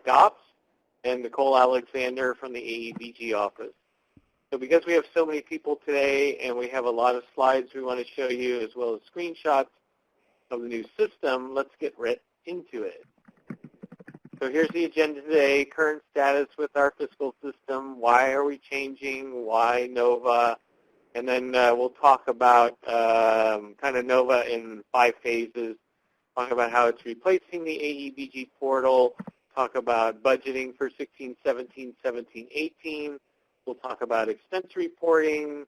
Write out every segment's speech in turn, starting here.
Ops, and Nicole Alexander from the AEBG office. So because we have so many people today and we have a lot of slides we want to show you as well as screenshots of the new system, let's get right into it. So here's the agenda today, current status with our fiscal system, why are we changing, why NOVA, and then we'll talk about kind of NOVA in 5 phases, talk about how it's replacing the AEBG portal, talk about budgeting for 16, 17, 17, 18. We'll talk about expense reporting,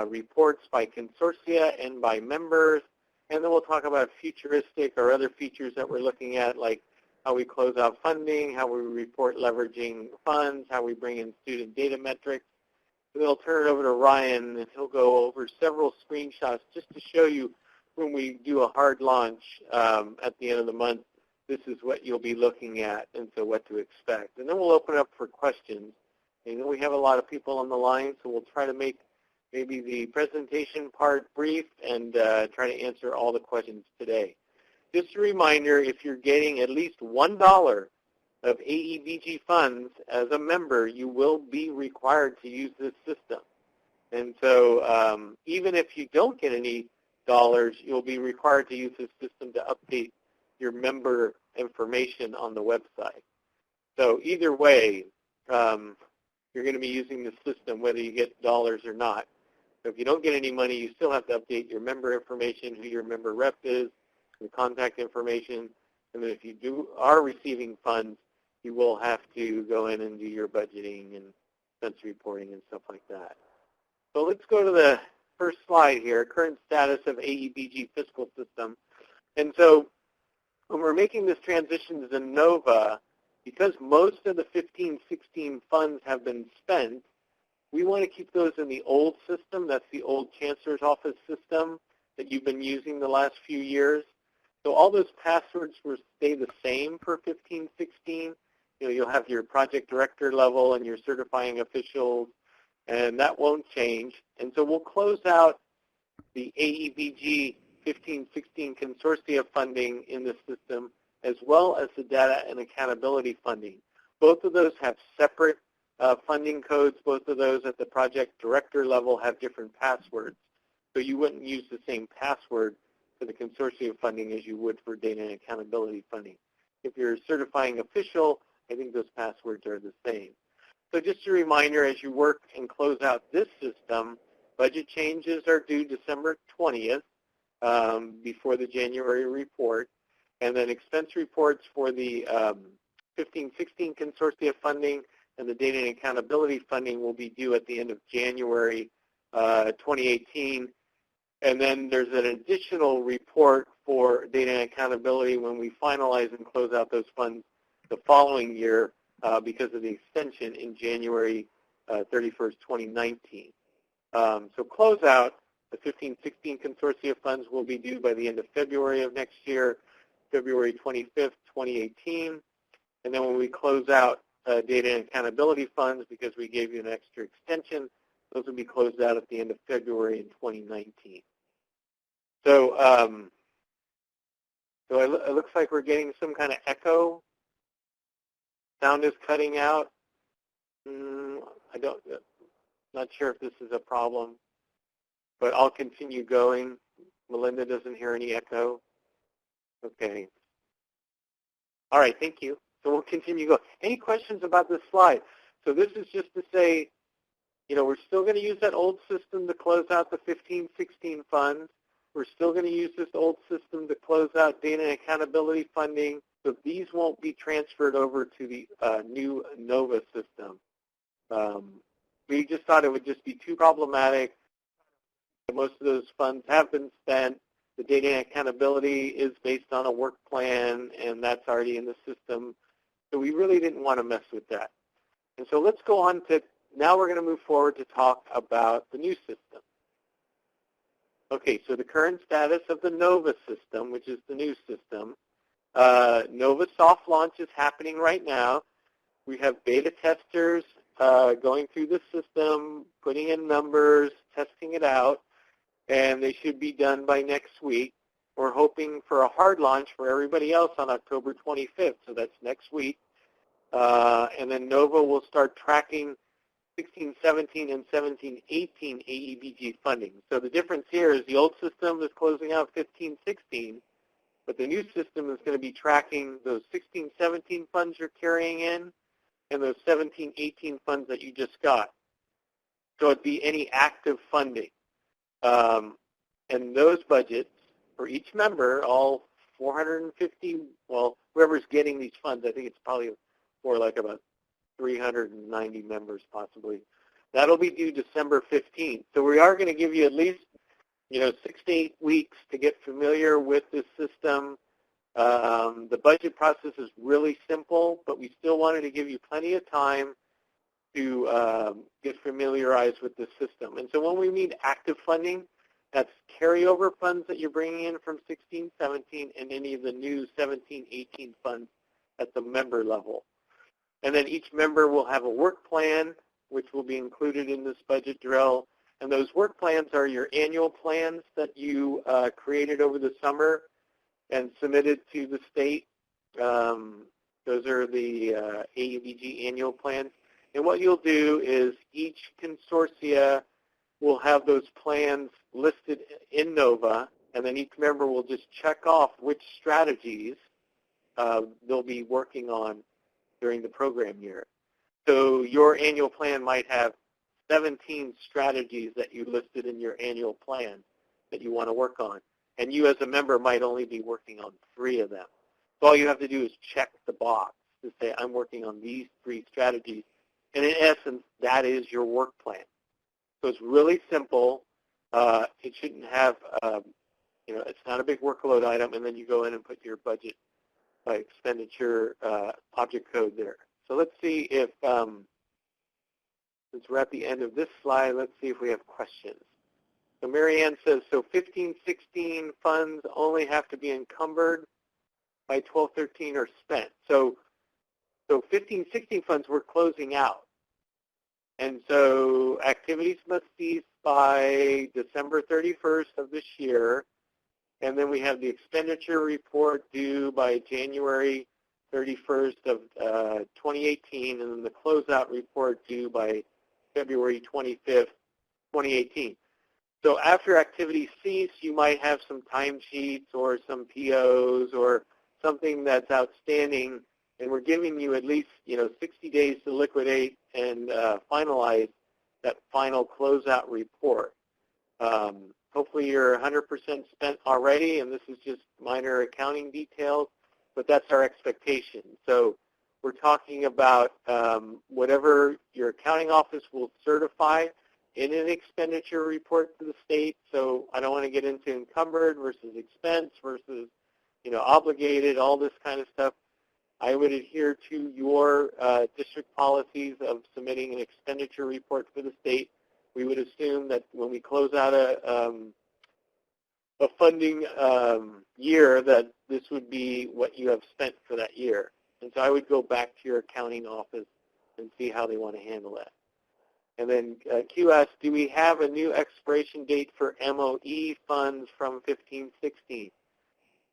reports by consortia and by members, and then we'll talk about futuristic or other features that we're looking at, like how we close out funding, how we report leveraging funds, how we bring in student data metrics. And then I'll turn it over to Ryan, and he'll go over several screenshots just to show you when we do a hard launch at the end of the month, this is what you'll be looking at, and so what to expect. And then we'll open it up for questions. And we have a lot of people on the line, so we'll try to make maybe the presentation part brief and try to answer all the questions today. Just a reminder, if you're getting at least $1 of AEBG funds as a member, you will be required to use this system. And so even if you don't get any dollars, you'll be required to use this system to update your member information on the website. So either way, you're going to be using the system whether you get dollars or not. So if you don't get any money, you still have to update your member information, who your member rep is, the contact information, and then if you are receiving funds, you will have to go in and do your budgeting and expense reporting and stuff like that. So let's go to the first slide here, current status of AEBG fiscal system. And so when we're making this transition to the NOVA, because most of the 15-16 funds have been spent, we want to keep those in the old system. That's the old Chancellor's Office system that you've been using the last few years. So all those passwords will stay the same for 15-16. You'll have your project director level and your certifying officials, and that won't change. And so we'll close out the AEBG 15-16 consortia funding in the system, as well as the data and accountability funding. Both of those have separate funding codes. Both of those at the project director level have different passwords. So you wouldn't use the same password for the consortia funding as you would for data and accountability funding. If you're a certifying official, I think those passwords are the same. So just a reminder, as you work and close out this system, budget changes are due December 20th before the January report. And then expense reports for the 15-16 consortia funding and the data and accountability funding will be due at the end of January 2018. And then there's an additional report for data and accountability when we finalize and close out those funds the following year because of the extension in January 31st, 2019. So close out, the 15-16 consortia funds will be due by the end of February of next year, February 25th, 2018. And then when we close out data and accountability funds, because we gave you an extra extension, those will be closed out at the end of February in 2019. So, it looks like we're getting some kind of echo. Sound is cutting out. Not sure if this is a problem, but I'll continue going. Melinda doesn't hear any echo. Okay. All right, thank you. So we'll continue going. Any questions about this slide? So this is just to say, we're still going to use that old system to close out the 15-16 funds. We're still going to use this old system to close out data and accountability funding. So these won't be transferred over to the new NOVA system. We just thought it would just be too problematic. Most of those funds have been spent. The data and accountability is based on a work plan, and that's already in the system. So we really didn't want to mess with that. And so let's go on to, now we're going to move forward to talk about the new system. Okay, so the current status of the NOVA system, which is the new system. NOVA soft launch is happening right now. We have beta testers going through the system, putting in numbers, testing it out, and they should be done by next week. We're hoping for a hard launch for everybody else on October 25th, so that's next week. And then NOVA will start tracking 16-17 and 17-18 AEBG funding. So the difference here is the old system is closing out 15-16, but the new system is going to be tracking those 16-17 funds you're carrying in and those 17-18 funds that you just got. So it'd be any active funding. And those budgets for each member, all 450, well, whoever's getting these funds, I think it's probably for like about 390 members possibly. That'll be due December 15th. So we are going to give you at least, 6 to 8 weeks to get familiar with this system. The budget process is really simple, but we still wanted to give you plenty of time to get familiarized with the system. And so when we mean active funding, that's carryover funds that you're bringing in from 16-17 and any of the new 17-18 funds at the member level. And then each member will have a work plan, which will be included in this budget drill. And those work plans are your annual plans that you created over the summer and submitted to the state. Those are the AEBG annual plans. And what you'll do is each consortia will have those plans listed in NOVA, and then each member will just check off which strategies they'll be working on during the program year. So your annual plan might have 17 strategies that you listed in your annual plan that you want to work on, and you as a member might only be working on 3 of them. So all you have to do is check the box to say, I'm working on these 3 strategies, and in essence, that is your work plan. So it's really simple. It shouldn't have, it's not a big workload item, and then you go in and put your budget by expenditure object code there. So let's see if, since we're at the end of this slide, let's see if we have questions. So Marianne says, so 15-16 funds only have to be encumbered by 12-13 or spent. So 15-16 funds we're closing out. And so activities must cease by December 31st of this year. And then we have the expenditure report due by January 31st of 2018, and then the closeout report due by February 25th, 2018. So after activities cease, you might have some timesheets or some POs or something that's outstanding, and we're giving you at least 60 days to liquidate and finalize that final closeout report. Hopefully you're 100% spent already, and this is just minor accounting details, but that's our expectation. So we're talking about whatever your accounting office will certify in an expenditure report to the state. So I don't want to get into encumbered versus expense versus obligated, all this kind of stuff. I would adhere to your district policies of submitting an expenditure report for the state. We would assume that when we close out a funding year, that this would be what you have spent for that year. And so I would go back to your accounting office and see how they want to handle that. And then Q asks, do we have a new expiration date for MOE funds from 15-16?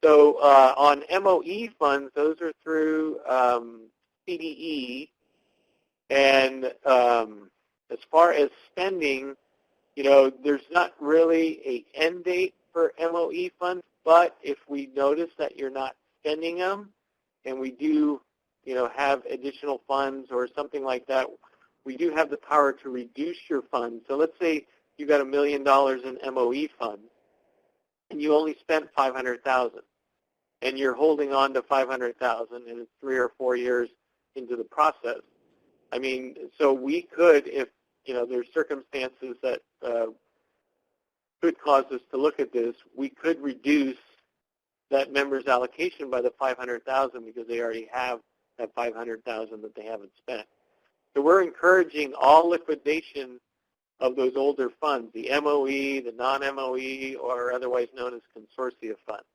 So on MOE funds, those are through CDE. And as far as spending, there's not really an end date for MOE funds, but if we notice that you're not spending them and we do, have additional funds or something like that, we do have the power to reduce your funds. So let's say you got $1 million in MOE funds and you only spent $500,000 and you're holding on to $500,000 and it's 3 or 4 years into the process. I mean, so we could, if there's circumstances that could cause us to look at this, we could reduce that member's allocation by the $500,000 because they already have that $500,000 that they haven't spent. So we're encouraging all liquidation of those older funds, the MOE, the non-MOE, or otherwise known as consortia funds.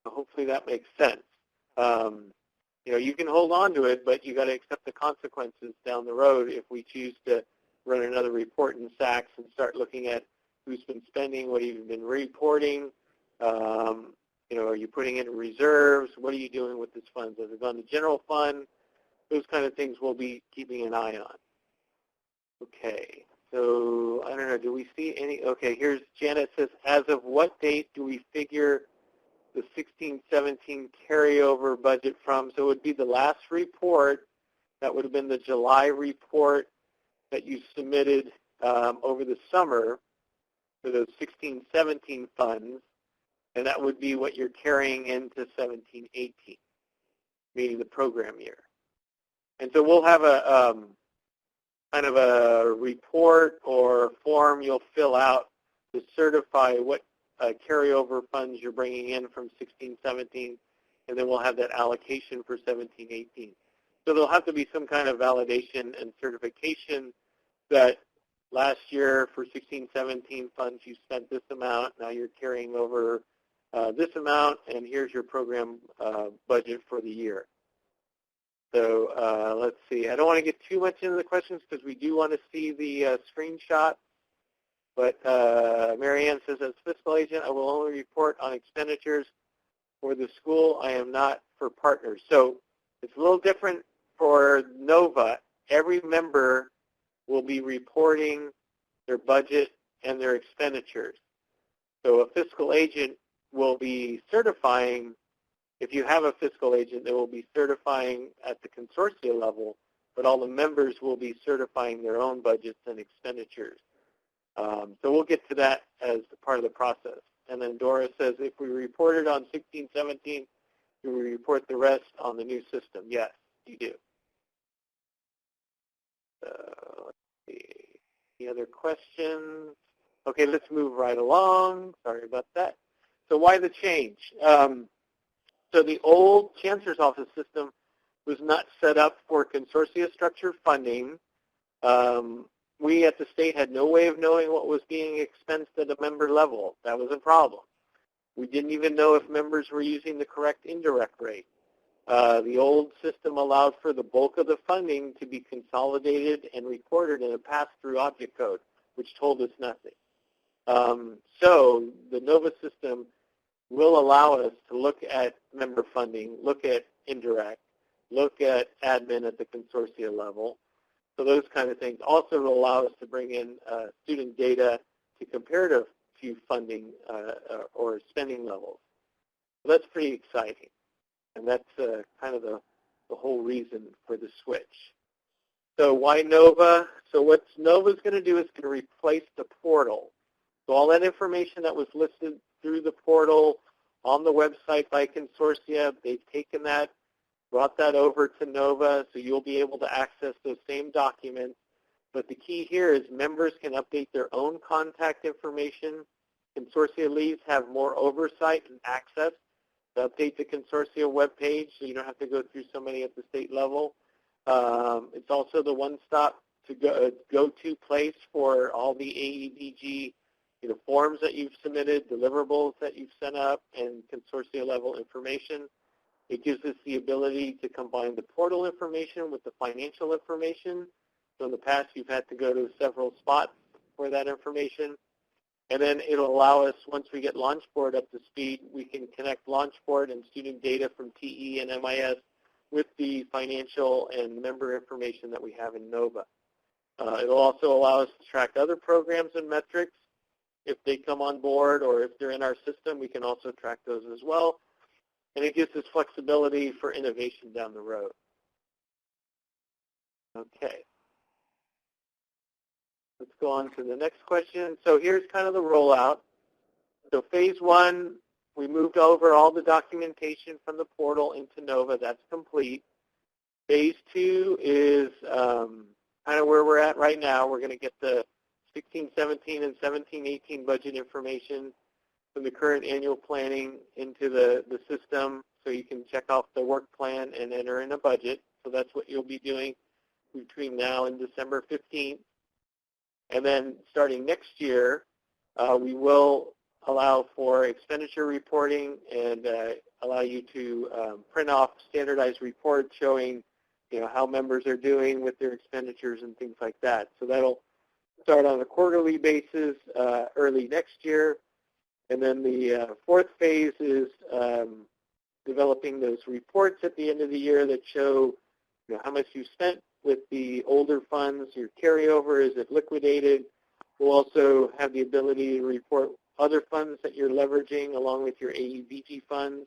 So hopefully that makes sense. You can hold on to it, but you got to accept the consequences down the road if we choose to run another report in SACS and start looking at who's been spending, what you've been reporting, are you putting in reserves, what are you doing with this funds? Has it gone to general fund? those kind of things we'll be keeping an eye on. Okay, so I don't know, do we see any? Okay, here's Janet says, as of what date do we figure the 16-17 carryover budget from? So it would be the last report. That would have been the July report that you submitted over the summer for those 16-17 funds, and that would be what you're carrying into 17-18, meaning the program year. And so we'll have a kind of a report or form you'll fill out to certify what carryover funds you're bringing in from 16-17, and then we'll have that allocation for 17-18. So there'll have to be some kind of validation and certification that last year for 16-17 funds you spent this amount, now you're carrying over this amount, and here's your program budget for the year. So let's see. I don't want to get too much into the questions because we do want to see the screenshot. But Marianne says, as fiscal agent, I will only report on expenditures for the school. I am not for partners. So it's a little different for NOVA. Every member will be reporting their budget and their expenditures. So a fiscal agent will be certifying. If you have a fiscal agent, they will be certifying at the consortia level, but all the members will be certifying their own budgets and expenditures. So we'll get to that as part of the process. And then Dora says, if we reported on 16-17, do we report the rest on the new system? Yes, you do. Let's see. Any other questions? Okay, let's move right along. Sorry about that. So why the change? So the old Chancellor's Office system was not set up for consortia structure funding. We at the state had no way of knowing what was being expensed at a member level. That was a problem. We didn't even know if members were using the correct indirect rate. The old system allowed for the bulk of the funding to be consolidated and recorded in a pass-through object code, which told us nothing. So the NOVA system will allow us to look at member funding, look at indirect, look at admin at the consortia level. So those kind of things also will allow us to bring in student data to comparative to funding or spending levels. So that's pretty exciting. And that's kind of the whole reason for the switch. So why NOVA? So what NOVA's going to do is going to replace the portal. So all that information that was listed through the portal on the website by consortia, they've taken that, brought that over to NOVA, so you'll be able to access those same documents. But the key here is members can update their own contact information. Consortia leads have more oversight and access to update the consortia webpage, so you don't have to go through so many at the state level. It's also the one-stop to go-to place for all the AEBG forms that you've submitted, deliverables that you've sent up, and consortia-level information. It gives us the ability to combine the portal information with the financial information. So in the past, you've had to go to several spots for that information. And then it'll allow us, once we get LaunchBoard up to speed, we can connect LaunchBoard and student data from TE and MIS with the financial and member information that we have in NOVA. It'll also allow us to track other programs and metrics. If they come on board or if they're in our system, we can also track those as well. And it gives us flexibility for innovation down the road. Okay. Let's go on to the next question. So here's kind of the rollout. So phase one, we moved over all the documentation from the portal into NOVA. That's complete. Phase two is kind of where we're at right now. We're going to get the 16-17 and 17-18 budget information from the current annual planning into the system, so you can check off the work plan and enter in a budget. So that's what you'll be doing between now and December 15th. And then starting next year, we will allow for expenditure reporting and allow you to print off standardized reports showing how members are doing with their expenditures and things like that. So that'll start on a quarterly basis early next year. And then the fourth phase is developing those reports at the end of the year that show how much you spent with the older funds, your carryover, is it liquidated? We'll also have the ability to report other funds that you're leveraging along with your AEBG funds.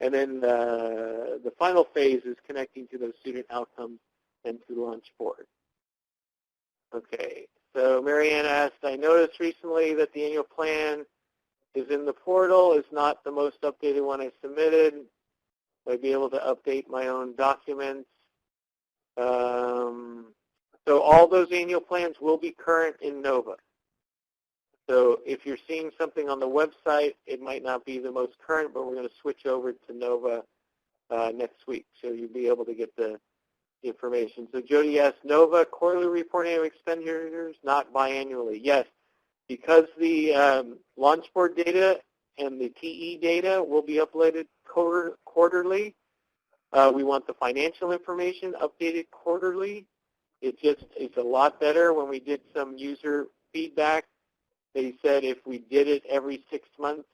And then the final phase is connecting to those student outcomes and to launch forward. Okay, so Marianne asked, I noticed recently that the annual plan is in the portal. It's not the most updated one I submitted. I'd be able to update my own documents. So all those annual plans will be current in NOVA. So if you're seeing something on the website, it might not be the most current, but we're going to switch over to NOVA next week. So you'll be able to get the information. So Jody asked, NOVA quarterly reporting of expenditures, not biannually. Yes, because the launch board data and the TE data will be uploaded quarterly. We want the financial information updated quarterly. It's a lot better. When we did some user feedback, they said if we did it every 6 months,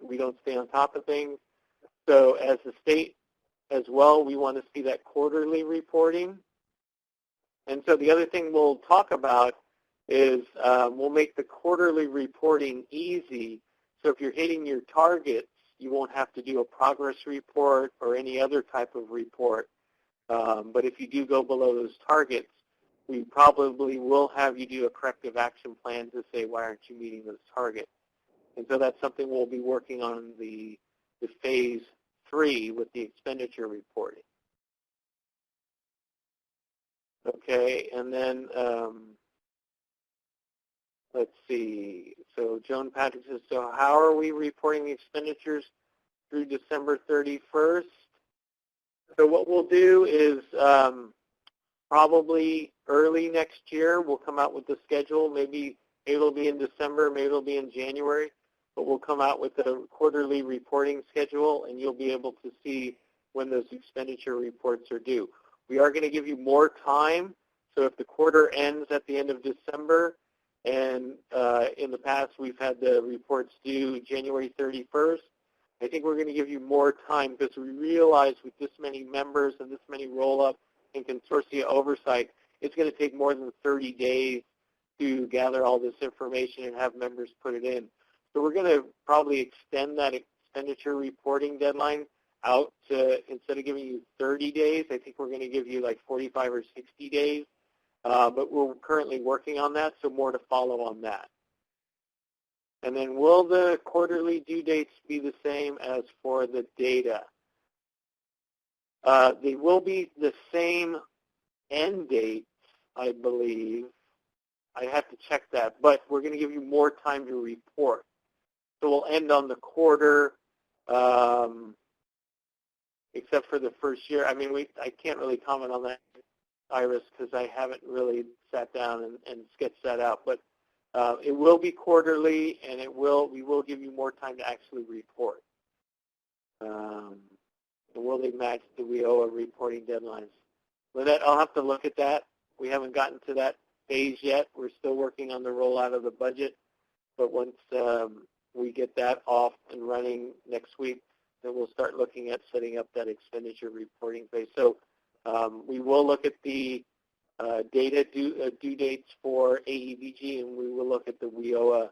we don't stay on top of things. So as a state as well, we want to see that quarterly reporting. And so the other thing we'll talk about is we'll make the quarterly reporting easy. So if you're hitting your targets, you won't have to do a progress report or any other type of report. But if you do go below those targets, we probably will have you do a corrective action plan to say, why aren't you meeting those targets? And so that's something we'll be working on the phase 3 with the expenditure reporting. Okay, and then let's see. So Joan Patrick says, so how are we reporting the expenditures through December 31st? So what we'll do is probably early next year, we'll come out with the schedule. Maybe it'll be in December, maybe it'll be in January, but we'll come out with a quarterly reporting schedule, and you'll be able to see when those expenditure reports are due. We are going to give you more time, so if the quarter ends at the end of December, and in the past we've had the reports due January 31st, I think we're going to give you more time because we realize with this many members and this many roll-up and consortia oversight, it's going to take more than 30 days to gather all this information and have members put it in. So we're going to probably extend that expenditure reporting deadline out to, instead of giving you 30 days, I think we're going to give you like 45 or 60 days. But we're currently working on that, so more to follow on that. And then will the quarterly due dates be the same as for the data? They will be the same end dates, I believe. I have to check that, but we're going to give you more time to report. So we'll end on the quarter, except for the first year. I mean, I can't really comment on that, Iris, because I haven't really sat down and sketched that out. But it will be quarterly, and we will give you more time to actually report. And will they match the WIOA reporting deadlines? Lynette, I'll have to look at that. We haven't gotten to that phase yet. We're still working on the rollout of the budget. But once we get that off and running next week, then we'll start looking at setting up that expenditure reporting phase. So we will look at the data due dates for AEBG, and we will look at the WIOA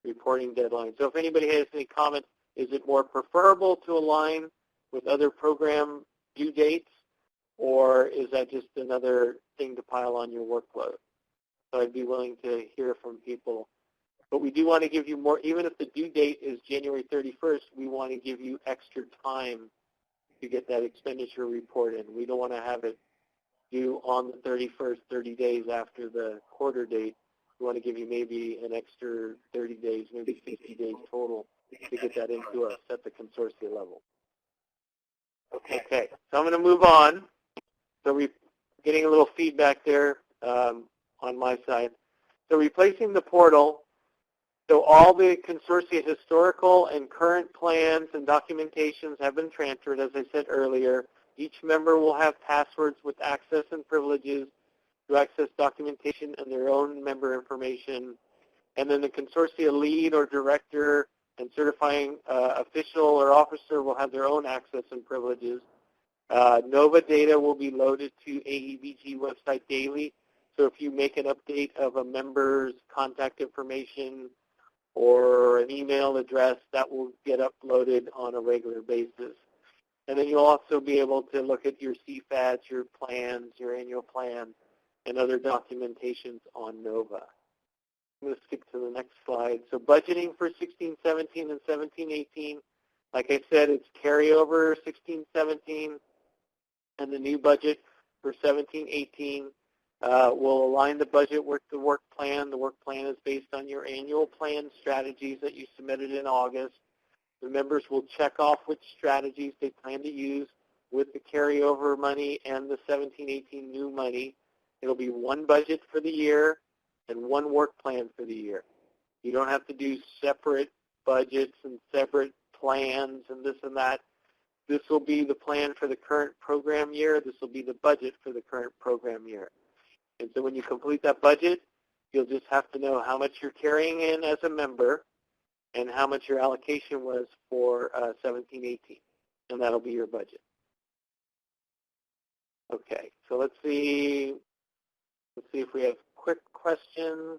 reporting deadline. So if anybody has any comments, is it more preferable to align with other program due dates, or is that just another thing to pile on your workload? So I'd be willing to hear from people. But we do want to give you more, even if the due date is January 31st, we want to give you extra time to get that expenditure report in. We don't want to have it due on the 31st, 30 days after the quarter date. We want to give you maybe an extra 30 days, maybe 50 days total to get that into us at the consortia level. Okay, so I'm going to move on. So we're getting a little feedback there on my side. So replacing the portal, so all the consortia historical and current plans and documentations have been transferred, as I said earlier. Each member will have passwords with access and privileges to access documentation and their own member information. And then the consortia lead or director and certifying official or officer will have their own access and privileges. NOVA data will be loaded to AEBG website daily. So if you make an update of a member's contact information or an email address, that will get uploaded on a regular basis. And then you'll also be able to look at your CFADs, your plans, your annual plan, and other documentations on NOVA. I'm going to skip to the next slide. So budgeting for 16-17 and 17-18, like I said, it's carryover 16-17, and the new budget for 17-18 will align the budget with the work plan. The work plan is based on your annual plan strategies that you submitted in August. The members will check off which strategies they plan to use with the carryover money and the 17-18 new money. It'll be one budget for the year and one work plan for the year. You don't have to do separate budgets and separate plans and this and that. This will be the plan for the current program year. This will be the budget for the current program year. And so when you complete that budget, you'll just have to know how much you're carrying in as a member and how much your allocation was for 17-18, and that'll be your budget. Okay, so let's see if we have quick questions.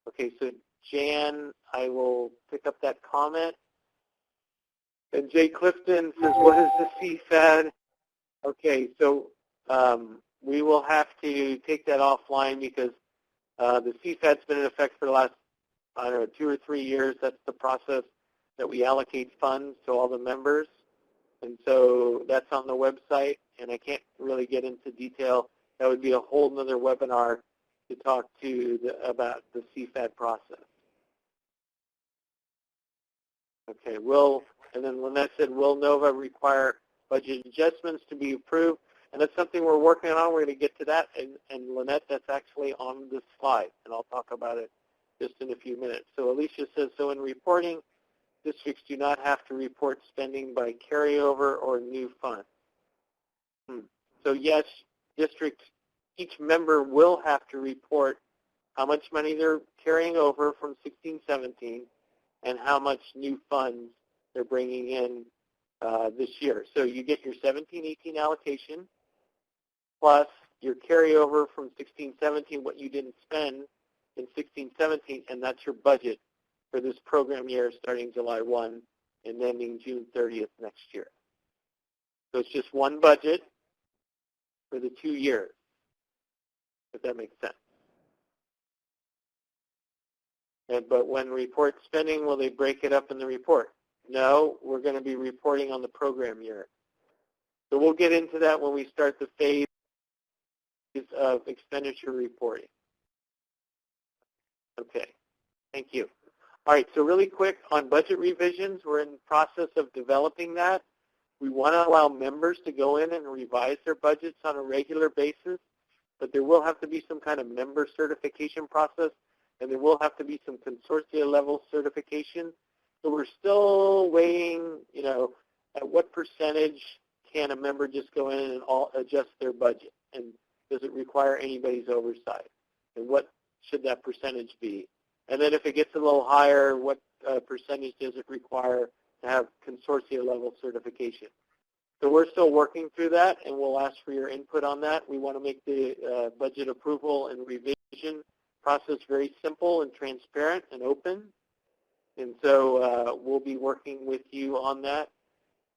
Okay, so Jan, I will pick up that comment. And Jay Clifton says, what is the CFAD? Okay, so we will have to take that offline because the CFAD's been in effect for the last, I don't know, 2 or 3 years. That's the process that we allocate funds to all the members. And so that's on the website, and I can't really get into detail. That would be a whole nother webinar to talk to about the CFAD process. Okay, and then Lynette said, will NOVA require budget adjustments to be approved? And that's something we're working on. We're going to get to that. And Lynette, that's actually on this slide, and I'll talk about it just in a few minutes. So Alicia says, so in reporting, districts do not have to report spending by carryover or new funds. So yes, districts, each member will have to report how much money they're carrying over from 16-17 and how much new funds they're bringing in this year. So you get your 17-18 allocation plus your carryover from 16-17, what you didn't spend in 16-17, and that's your budget for this program year starting July 1 and ending June 30th next year. So it's just one budget for the 2 years, if that makes sense. But when report spending, will they break it up in the report? No, we're going to be reporting on the program year. So we'll get into that when we start the phase of expenditure reporting. Okay, thank you. All right, so really quick on budget revisions, we're in the process of developing that. We want to allow members to go in and revise their budgets on a regular basis, but there will have to be some kind of member certification process, and there will have to be some consortia level certification. So we're still weighing, at what percentage can a member just go in and adjust their budget, and does it require anybody's oversight, and what should that percentage be? And then if it gets a little higher, what percentage does it require to have consortia level certification? So we're still working through that, and we'll ask for your input on that. We want to make the budget approval and revision process very simple and transparent and open. And so we'll be working with you on that.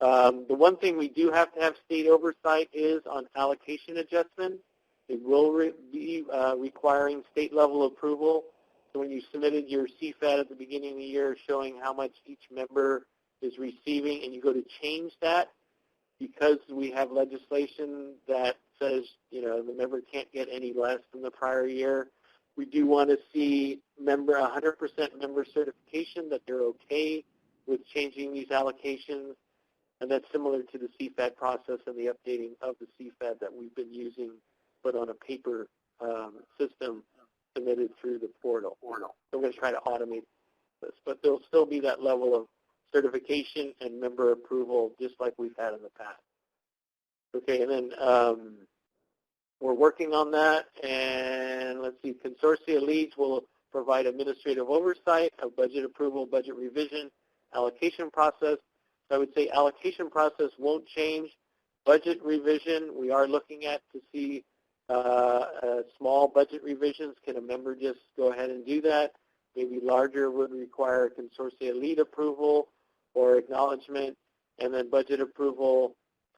The one thing we do have to have state oversight is on allocation adjustments. It will be requiring state level approval. So when you submitted your CFAD at the beginning of the year showing how much each member is receiving and you go to change that, because we have legislation that says, the member can't get any less than the prior year, we do want to see 100% member certification that they're okay with changing these allocations. And that's similar to the CFAD process and the updating of the CFAD that we've been using, but on a paper system submitted through the portal. So we're going to try to automate this. But there'll still be that level of certification and member approval just like we've had in the past. Okay, and then we're working on that. And let's see, consortia leads will provide administrative oversight of budget approval, budget revision, allocation process. So I would say allocation process won't change, Budget revision, we are looking at to see small budget revisions. Can a member just go ahead and do that? Maybe larger would require consortia lead approval or acknowledgement, and then budget approval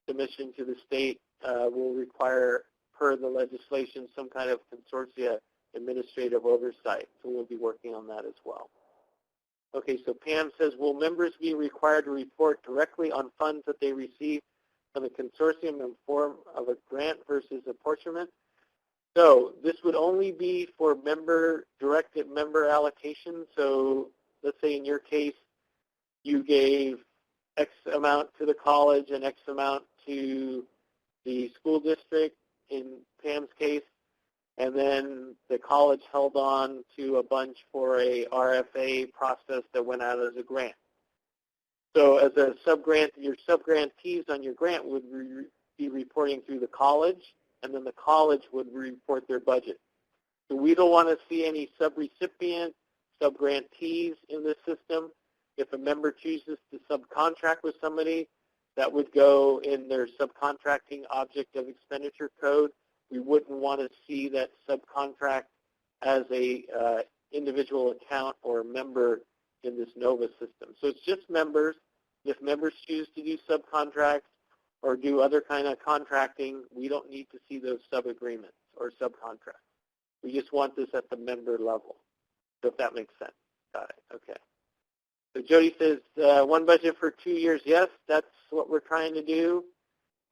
submission to the state will require, per the legislation, some kind of consortia administrative oversight. So we'll be working on that as well. Okay, so Pam says, will members be required to report directly on funds that they receive from the consortium in form of a grant versus apportionment? So this would only be for directed member allocation. So let's say in your case, you gave X amount to the college and X amount to the school district in Pam's case, and then the college held on to a bunch for a RFA process that went out as a grant. So as a subgrant, your subgrantees on your grant would be reporting through the college, and then the college would report their budget. So we don't want to see any subrecipients, subgrantees in this system. If a member chooses to subcontract with somebody, that would go in their subcontracting object of expenditure code. We wouldn't want to see that subcontract as a individual account or member in this NOVA system. So it's just members. If members choose to do subcontracts or do other kind of contracting, we don't need to see those sub-agreements or subcontracts. We just want this at the member level, so if that makes sense. Got it, okay. So Jody says, one budget for 2 years. Yes, that's what we're trying to do.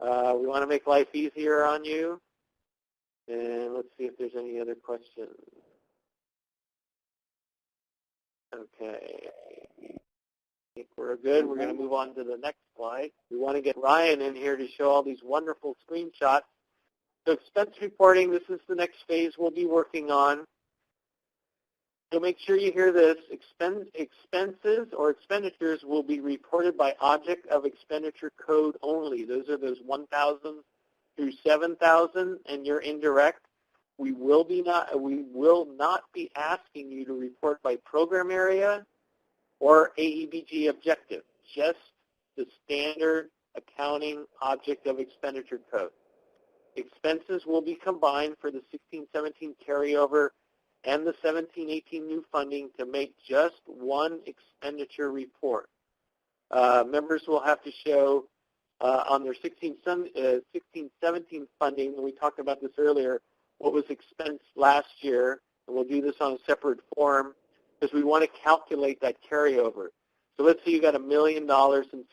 We want to make life easier on you. And let's see if there's any other questions. Okay. I think we're good. We're going to move on to the next slide. We want to get Ryan in here to show all these wonderful screenshots. So expense reporting, this is the next phase we'll be working on. So make sure you hear this. Expenses or expenditures will be reported by object of expenditure code only. Those are those 1,000 through 7,000, and you're indirect. We will not be asking you to report by program area or AEBG objective, just the standard accounting object of expenditure code. Expenses will be combined for the 16-17 carryover and the 17-18 new funding to make just one expenditure report. Members will have to show on their 16-17 funding, and we talked about this earlier, what was expensed last year, and we'll do this on a separate form because we want to calculate that carryover. So let's say you got $1 million in 16-17,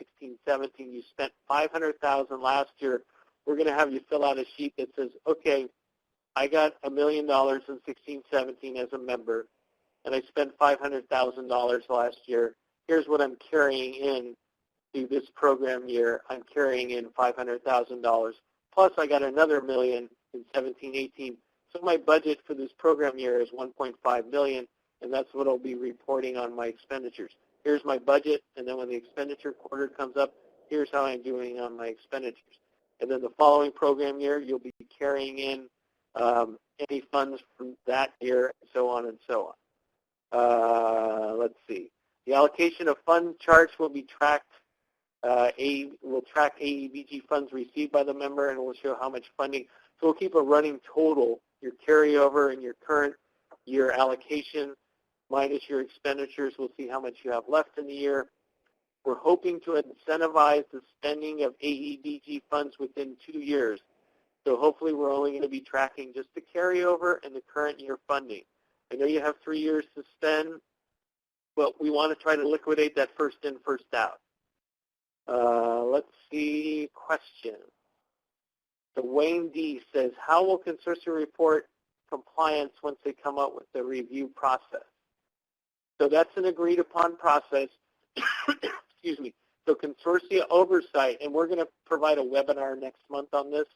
you spent $500,000 last year. We're going to have you fill out a sheet that says, okay, I got $1 million in 16-17 as a member, and I spent $500,000 last year. Here's what I'm carrying in to this program year. I'm carrying in $500,000. Plus, I got another $1 million in 17-18. So my budget for this program year is $1.5 million, and that's what I'll be reporting on my expenditures. Here's my budget, and then when the expenditure quarter comes up, here's how I'm doing on my expenditures. And then the following program year, you'll be carrying in any funds from that year, and so on and so on. Let's see. The allocation of fund charts will be tracked. We'll track AEBG funds received by the member, and we'll show how much funding. So we'll keep a running total, your carryover and your current year allocation minus your expenditures. We'll see how much you have left in the year. We're hoping to incentivize the spending of AEBG funds within 2 years. So hopefully we're only going to be tracking just the carryover and the current year funding. I know you have 3 years to spend, but we want to try to liquidate that first in, first out. Let's see, question. So Wayne D. says, how will consortia report compliance once they come up with the review process? So that's an agreed upon process. Excuse me. So consortia oversight, and we're going to provide a webinar next month on this.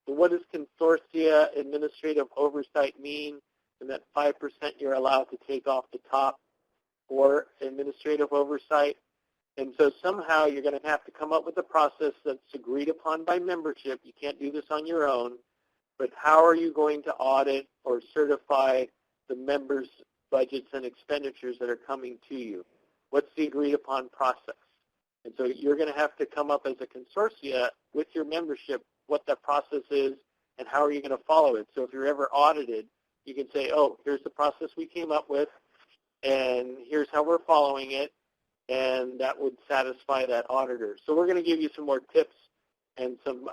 So what does consortia administrative oversight mean? And that 5% you're allowed to take off the top for administrative oversight. And so somehow you're going to have to come up with a process that's agreed upon by membership. You can't do this on your own. But how are you going to audit or certify the members' budgets and expenditures that are coming to you? What's the agreed upon process? And so you're going to have to come up as a consortia with your membership what that process is and how are you going to follow it. So if you're ever audited, you can say, oh, here's the process we came up with, and here's how we're following it, and that would satisfy that auditor. So we're going to give you some more tips and some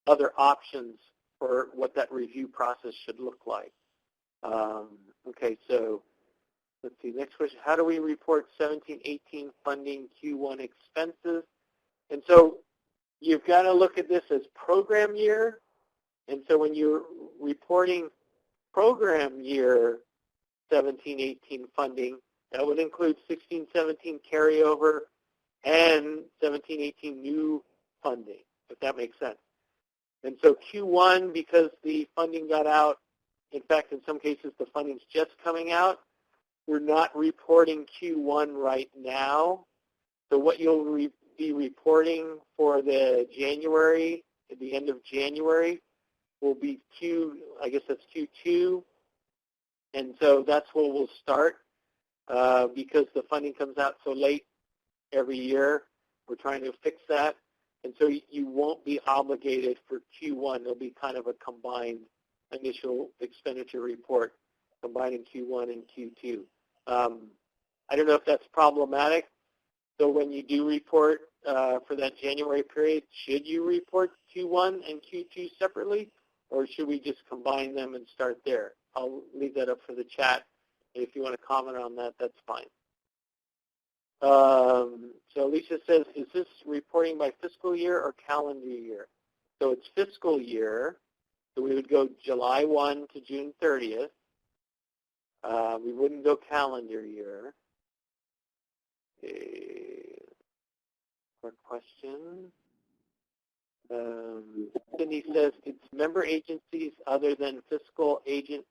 other options for what that review process should look like. Okay, so let's see, next question. How do we report 17-18 funding Q1 expenses? And so you've got to look at this as program year. And so when you're reporting program year 17-18 funding, that would include 16-17 carryover and 17-18 new funding, if that makes sense. And so Q1, because the funding got out, in fact, in some cases the funding's just coming out, we're not reporting Q1 right now. So what you'll be reporting for the January, at the end of January, will be I guess that's Q2. And so that's where we'll start because the funding comes out so late every year. We're trying to fix that. And so you won't be obligated for Q1. It'll be kind of a combined initial expenditure report, combining Q1 and Q2. I don't know if that's problematic. So when you do report for that January period, should you report Q1 and Q2 separately, or should we just combine them and start there? I'll leave that up for the chat. If you want to comment on that, that's fine. So Alicia says, is this reporting by fiscal year or calendar year? So it's fiscal year. So we would go July 1 to June 30th. We wouldn't go calendar year. Okay. More question. Cindy says, it's member agencies other than fiscal agent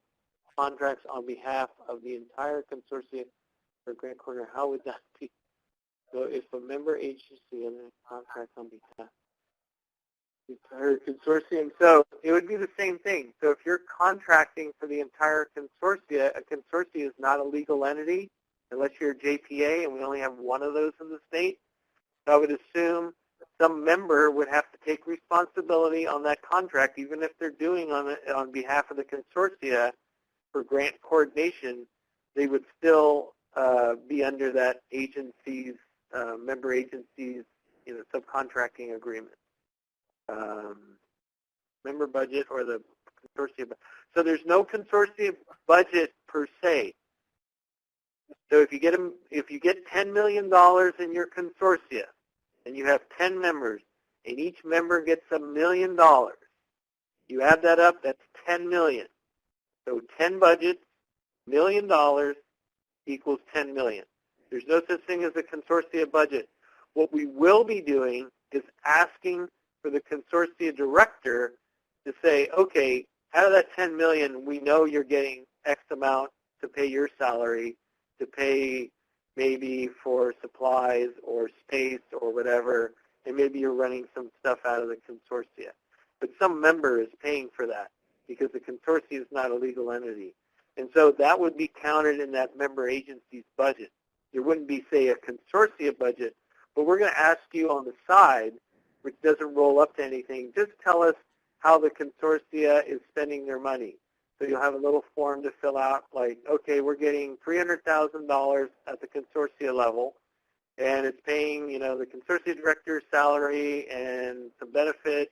contracts on behalf of the entire consortium for Grant Corner. How would that be? So if a member agency and a contract on behalf of the entire consortium, so it would be the same thing. So if you're contracting for the entire consortia, a consortia is not a legal entity unless you're a JPA, and we only have one of those in the state. So I would assume some member would have to take responsibility on that contract, even if they're doing on behalf of the consortia for grant coordination. They would still be under that agency's member agency's subcontracting agreement, member budget or the consortium. So there's no consortium budget per se. So if you get $10 million in your consortia, and you have 10 members, and each member gets $1 million, you add that up, that's $10 million. So 10 budgets, $1 million equals $10 million. There's no such thing as a consortia budget. What we will be doing is asking for the consortia director to say, okay, out of that $10 million, we know you're getting X amount to pay your salary, to pay maybe for supplies or space or whatever, and maybe you're running some stuff out of the consortia. But some member is paying for that because the consortia is not a legal entity. And so that would be counted in that member agency's budget. There wouldn't be, say, a consortia budget, but we're going to ask you on the side, which doesn't roll up to anything, just tell us how the consortia is spending their money. So you'll have a little form to fill out like, okay, we're getting $300,000 at the consortia level, and it's paying, the consortia director's salary and some benefits,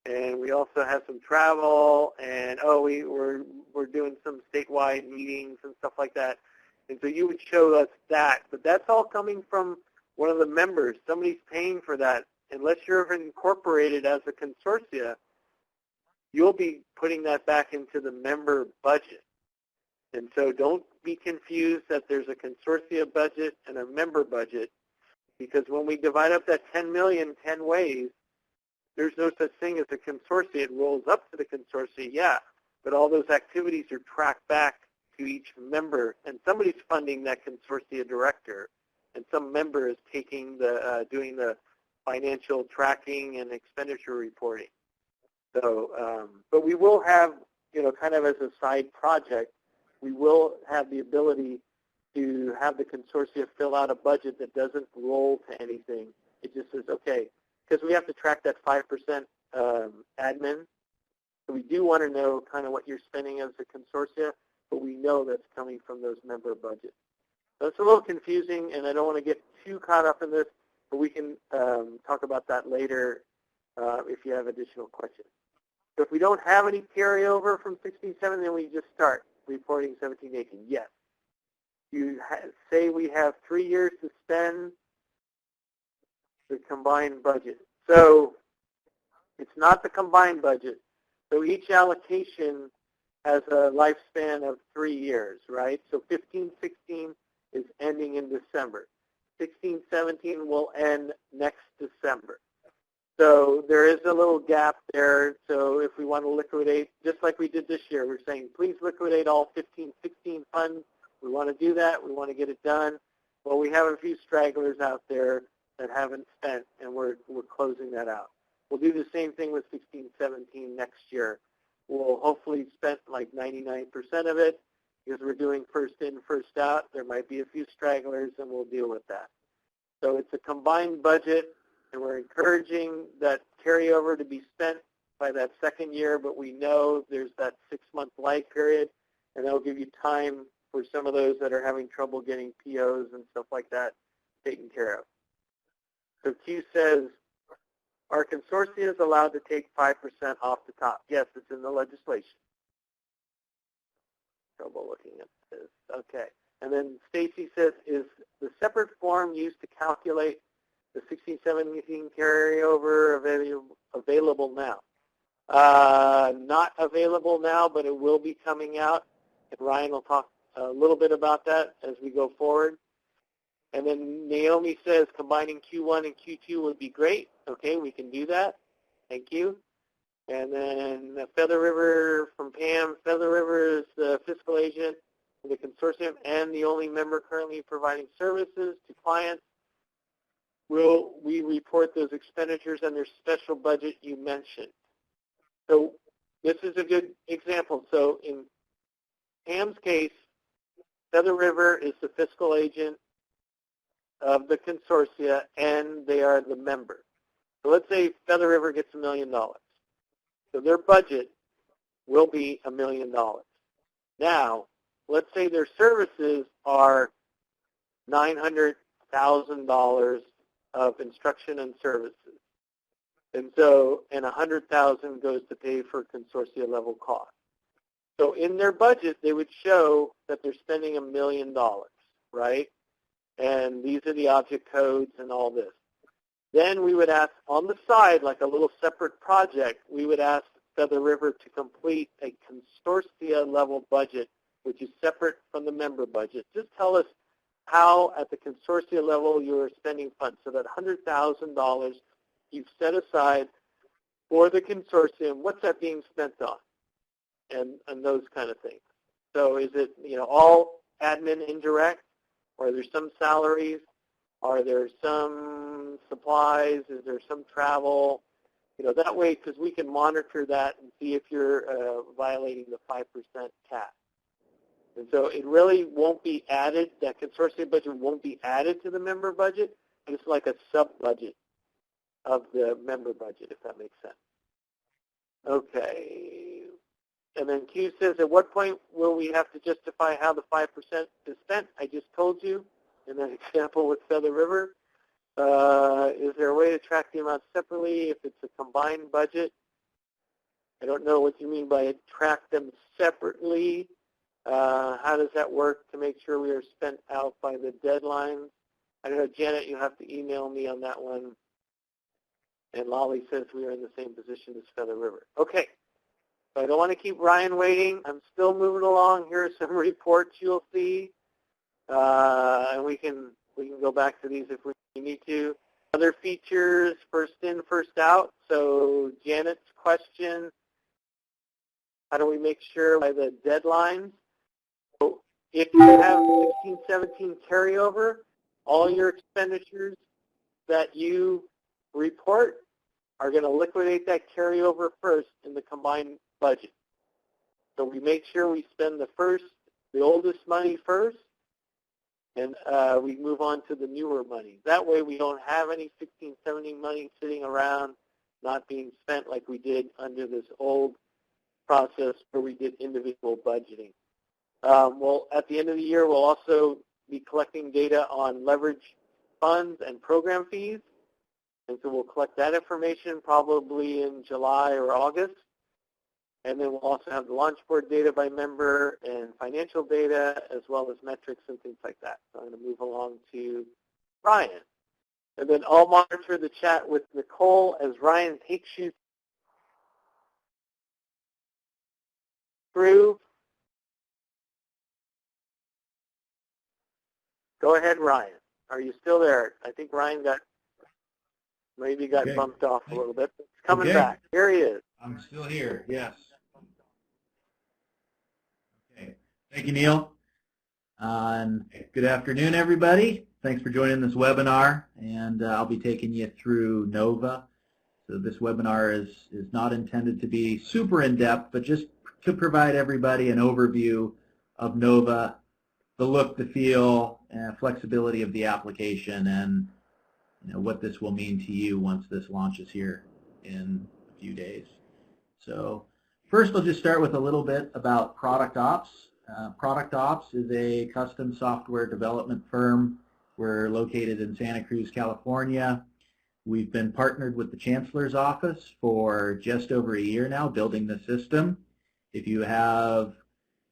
and we also have some travel, and we're doing some statewide meetings and stuff like that. And so you would show us that, but that's all coming from one of the members. Somebody's paying for that. Unless you're incorporated as a consortia, you'll be putting that back into the member budget. And so don't be confused that there's a consortia budget and a member budget, because when we divide up that $10 million 10 ways, there's no such thing as a consortia. It rolls up to the consortia, yeah, but all those activities are tracked back to each member, and somebody's funding that consortia director, and some member is taking doing the financial tracking and expenditure reporting. So, but we will have, kind of as a side project, we will have the ability to have the consortia fill out a budget that doesn't roll to anything. It just says, okay, because we have to track that 5% admin. So we do want to know kind of what you're spending as a consortia, but we know that's coming from those member budgets. So it's a little confusing, and I don't want to get too caught up in this, but we can talk about that later if you have additional questions. So if we don't have any carryover from 16-17, then we just start reporting 17-18. Yes. You say we have 3 years to spend the combined budget. So it's not the combined budget. So each allocation has a lifespan of 3 years, right? So 15-16 is ending in December. 16-17 will end next December. So there is a little gap there. So if we want to liquidate, just like we did this year, we're saying, please liquidate all 15-16 funds. We want to do that. We want to get it done. Well, we have a few stragglers out there that haven't spent, and we're closing that out. We'll do the same thing with 16-17 next year. We'll hopefully spend like 99% of it because we're doing first in, first out. There might be a few stragglers, and we'll deal with that. So it's a combined budget, and we're encouraging that carryover to be spent by that second year, but we know there's that 6-month lag period, and that'll give you time for some of those that are having trouble getting POs and stuff like that taken care of. So Q says, are consortia allowed to take 5% off the top? Yes, it's in the legislation. Trouble looking at this. Okay. And then Stacy says, is the separate form used to calculate the 16-17 carryover available now? Not available now, but it will be coming out. And Ryan will talk a little bit about that as we go forward. And then Naomi says combining Q1 and Q2 would be great. Okay, we can do that. Thank you. And then Feather River from Pam. Feather River is the fiscal agent of the consortium and the only member currently providing services to clients. Will we report those expenditures under special budget you mentioned? So this is a good example. So in Pam's case, Feather River is the fiscal agent of the consortia, and they are the member. So let's say Feather River gets $1 million. So their budget will be $1 million. Now, let's say their services are $900,000 of instruction and services. And so, and $100,000 goes to pay for consortia level costs. So in their budget, they would show that they're spending $1 million, right? And these are the object codes and all this. Then we would ask on the side, like a little separate project, we would ask Feather River to complete a consortia level budget, which is separate from the member budget. Just tell us how at the consortia level you are spending funds. So that $100,000 you've set aside for the consortium, what's that being spent on? And those kind of things. So is it, all admin indirect? Or are there some salaries? Are there some supplies? Is there some travel? That way, because we can monitor that and see if you're violating the 5% cap. And so it really won't be added, that consortium budget won't be added to the member budget, but it's like a sub-budget of the member budget, if that makes sense. Okay. And then Q says, at what point will we have to justify how the 5% is spent? I just told you in that example with Feather River. Is there a way to track the amount separately if it's a combined budget? I don't know what you mean by track them separately. How does that work to make sure we are spent out by the deadline? I don't know, Janet, you'll have to email me on that one. And Lolly says we are in the same position as Feather River. Okay. So I don't want to keep Ryan waiting. I'm still moving along. Here are some reports you'll see. And we can go back to these if we need to. Other features, first in, first out. So Janet's question, how do we make sure by the deadlines? So if you have 16-17 carryover, all your expenditures that you report are going to liquidate that carryover first in the combined budget. So we make sure we spend the oldest money first, and we move on to the newer money. That way we don't have any 16, 17 money sitting around not being spent like we did under this old process where we did individual budgeting. Well, at the end of the year, we'll also be collecting data on leverage funds and program fees. And so we'll collect that information probably in July or August. And then we'll also have the launch board data by member and financial data as well as metrics and things like that. So I'm going to move along to Ryan. And then I'll monitor the chat with Nicole as Ryan takes you through. Go ahead, Ryan. Are you still there? I think Ryan maybe got bumped off a little bit. It's coming back. Here he is. I'm still here, yes. Okay. Thank you, Neil. Good afternoon, everybody. Thanks for joining this webinar, and I'll be taking you through NOVA. So this webinar is not intended to be super in-depth, but just to provide everybody an overview of NOVA, the look, the feel, and flexibility of the application, and what this will mean to you once this launches here in a few days. So first, I'll just start with a little bit about Product Ops. Product Ops is a custom software development firm. We're located in Santa Cruz, California. We've been partnered with the Chancellor's Office for just over a year now, building the system. If you have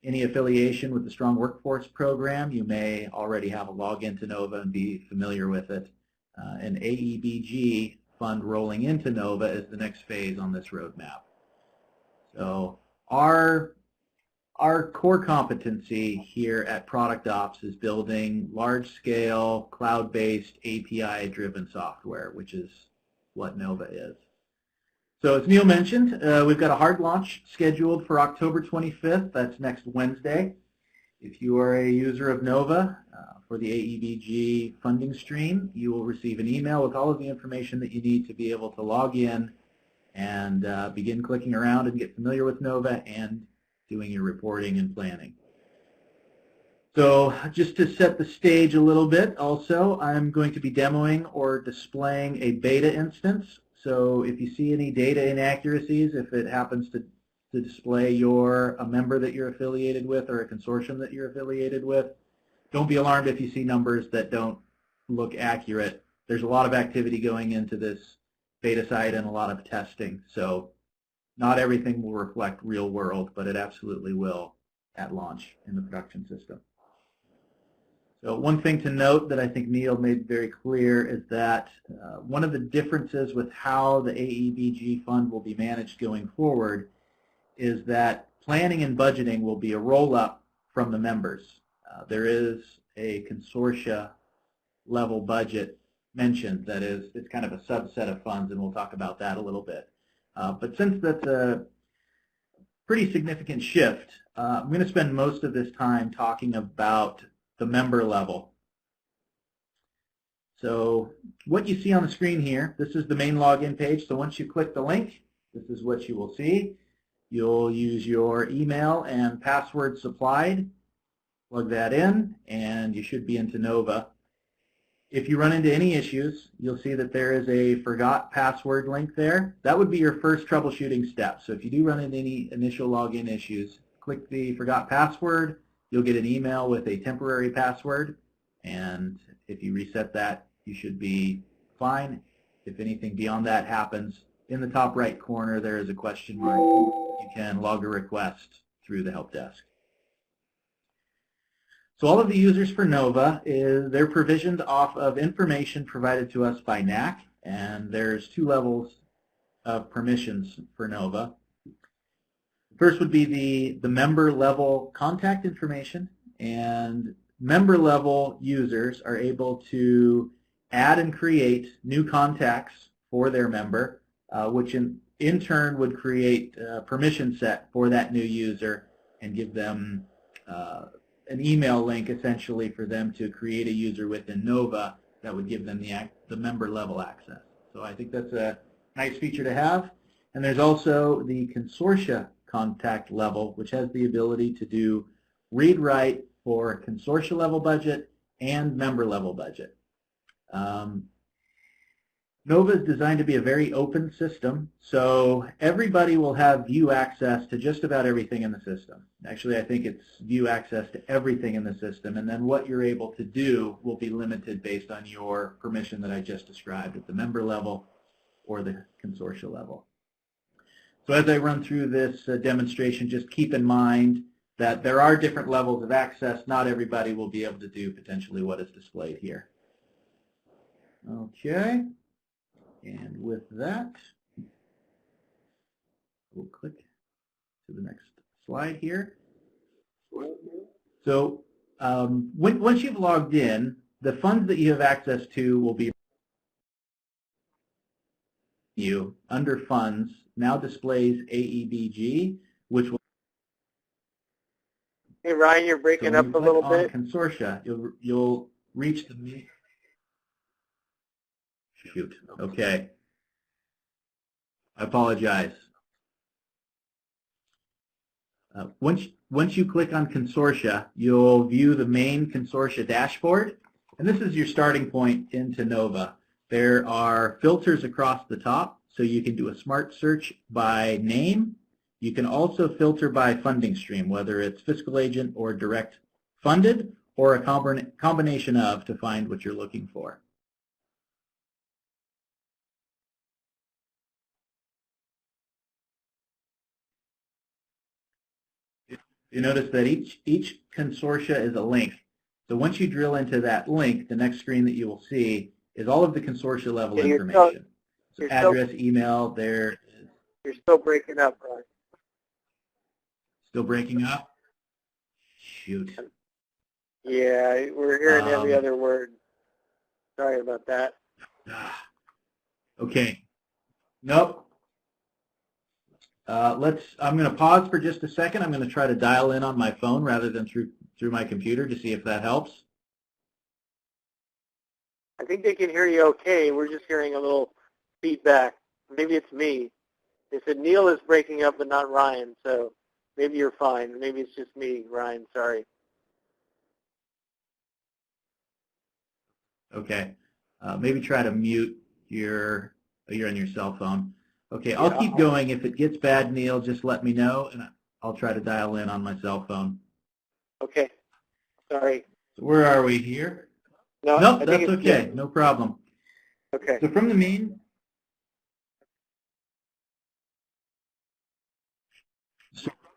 any affiliation with the Strong Workforce Program, you may already have a login to NOVA and be familiar with it. An AEBG fund rolling into NOVA is the next phase on this roadmap. So our core competency here at Product Ops is building large-scale, cloud-based, API-driven software, which is what NOVA is. So as Neil mentioned, we've got a hard launch scheduled for October 25th. That's next Wednesday. If you are a user of NOVA for the AEBG funding stream, you will receive an email with all of the information that you need to be able to log in and begin clicking around and get familiar with NOVA and doing your reporting and planning. So just to set the stage a little bit also, I'm going to be demoing or displaying a beta instance. So if you see any data inaccuracies, if it happens to display a member that you're affiliated with or a consortium that you're affiliated with, don't be alarmed if you see numbers that don't look accurate. There's a lot of activity going into this beta site and a lot of testing. So not everything will reflect real world, but it absolutely will at launch in the production system. So one thing to note that I think Neil made very clear is that one of the differences with how the AEBG fund will be managed going forward is that planning and budgeting will be a roll-up from the members. There is a consortia level budget mentioned that it's kind of a subset of funds, and we'll talk about that a little bit. But since that's a pretty significant shift, I'm going to spend most of this time talking about the member level. So what you see on the screen here, this is the main login page. So once you click the link, this is what you will see. You'll use your email and password supplied, plug that in, and you should be into NOVA. If you run into any issues, you'll see that there is a forgot password link there. That would be your first troubleshooting step. So if you do run into any initial login issues, click the forgot password. You'll get an email with a temporary password, and if you reset that, you should be fine. If anything beyond that happens, in the top right corner there is a question mark. You can log a request through the help desk. So all of the users for NOVA, they're provisioned off of information provided to us by NAC, and there's two levels of permissions for NOVA. First would be the member level contact information, and member level users are able to add and create new contacts for their member, which in turn would create a permission set for that new user and give them an email link essentially for them to create a user within NOVA that would give them the member level access. So I think that's a nice feature to have. And there's also the consortia contact level, which has the ability to do read-write for consortia level budget and member level budget. Nova is designed to be a very open system, so everybody will have view access to just about everything in the system. Actually, I think it's view access to everything in the system, and then what you're able to do will be limited based on your permission that I just described at the member level or the consortia level. So as I run through this demonstration, just keep in mind that there are different levels of access. Not everybody will be able to do potentially what is displayed here. Okay. And with that, we'll click to the next slide here. So once you've logged in, the funds that you have access to will be under Funds, now displays AEBG, which will. Hey Ryan, you're breaking up a little bit. Consortia, you'll reach the Shoot. Okay. I apologize. Once you click on Consortia, you'll view the main Consortia dashboard, and this is your starting point into Nova. There are filters across the top, so you can do a smart search by name. You can also filter by funding stream, whether it's fiscal agent or direct funded, or a combination of to find what you're looking for. You notice that each consortia is a link. So once you drill into that link, the next screen that you will see is all of the consortia level information. So address, email, there. You're still breaking up, Ryan. Still breaking up? Shoot. Yeah, we're hearing every other word. Sorry about that. Okay. Nope. I'm going to pause for just a second. I'm going to try to dial in on my phone rather than through my computer to see if that helps. I think they can hear you okay. We're just hearing a little feedback. Maybe it's me. They said Neil is breaking up but not Ryan, so maybe you're fine. Maybe it's just me, Ryan. Sorry. Okay. Maybe try to mute you're on your cell phone. Okay, I'll keep going. If it gets bad, Neil, just let me know, and I'll try to dial in on my cell phone. Okay. Sorry. So where are we here? No, nope, that's okay. Good. No problem. Okay. So from the main,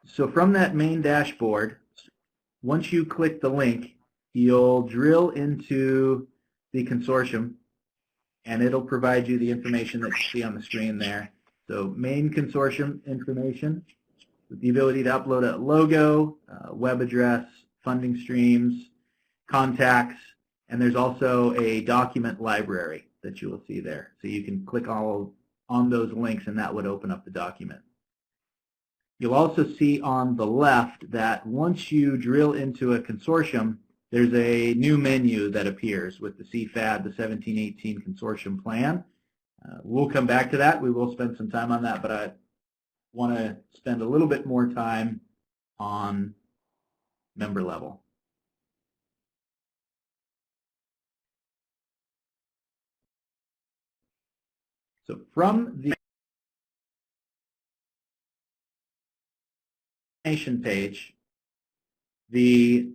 so from that main dashboard, once you click the link, you'll drill into the consortium, and it'll provide you the information that you see on the screen there. So main consortium information with the ability to upload a logo, web address, funding streams, contacts, and there's also a document library that you will see there. So you can click all on those links and that would open up the document. You'll also see on the left that once you drill into a consortium, there's a new menu that appears with the CFAD, the 1718 Consortium Plan. We'll come back to that. We will spend some time on that, but I want to spend a little bit more time on member level. So from the information page, the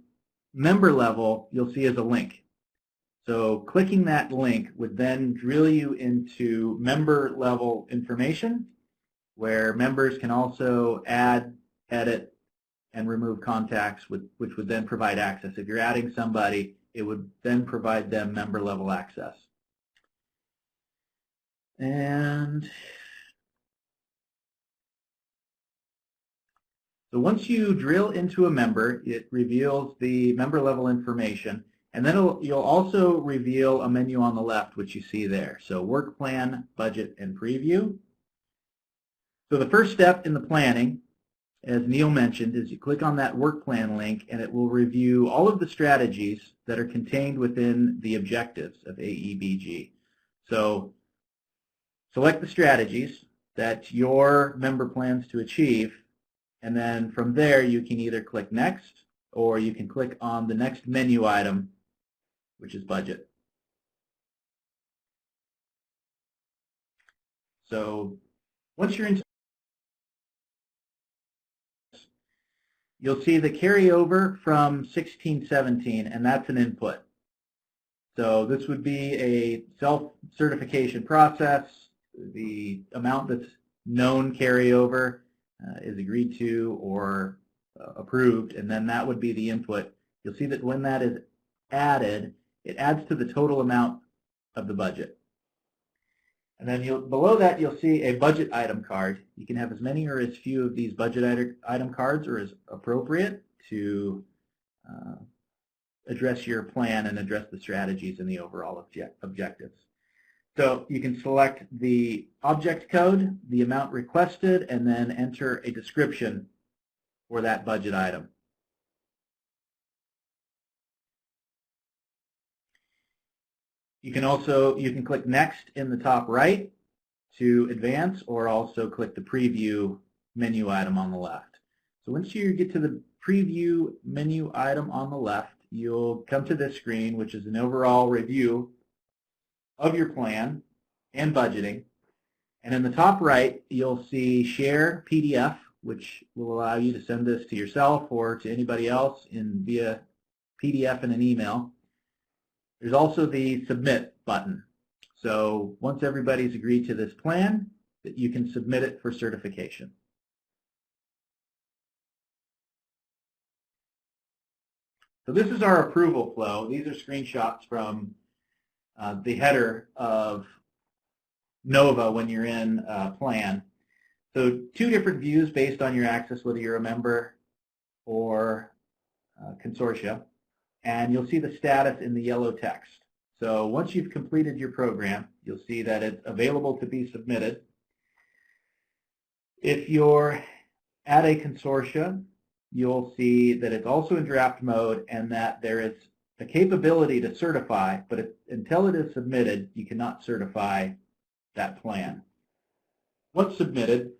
member level you'll see as a link. So clicking that link would then drill you into member level information, where members can also add, edit, and remove contacts, which would then provide access. If you're adding somebody, it would then provide them member level access. And so once you drill into a member, it reveals the member level information. And then you'll also reveal a menu on the left, which you see there. So work plan, budget, and preview. So the first step in the planning, as Neil mentioned, is you click on that work plan link, and it will review all of the strategies that are contained within the objectives of AEBG. So select the strategies that your member plans to achieve, and then from there you can either click Next, or you can click on the next menu item which is budget. So once you're in, you'll see the carryover from 16-17, and that's an input. So this would be a self-certification process. The amount that's known carryover is agreed to or approved, and then that would be the input. You'll see that when that is added, it adds to the total amount of the budget. And then below that, you'll see a budget item card. You can have as many or as few of these budget item cards or as appropriate to address your plan and address the strategies and the overall objectives. So you can select the object code, the amount requested, and then enter a description for that budget item. You can click Next in the top right to advance, or also click the Preview menu item on the left. So once you get to the Preview menu item on the left, you'll come to this screen, which is an overall review of your plan and budgeting. And in the top right, you'll see Share PDF, which will allow you to send this to yourself or to anybody else via PDF in an email. There's also the Submit button. So once everybody's agreed to this plan, that you can submit it for certification. So this is our approval flow. These are screenshots from the header of NOVA when you're in plan. So two different views based on your access, whether you're a member or consortia. And you'll see the status in the yellow text. So once you've completed your program, you'll see that it's available to be submitted. If you're at a consortia, you'll see that it's also in draft mode and that there is a capability to certify, but until it is submitted, you cannot certify that plan. Once submitted,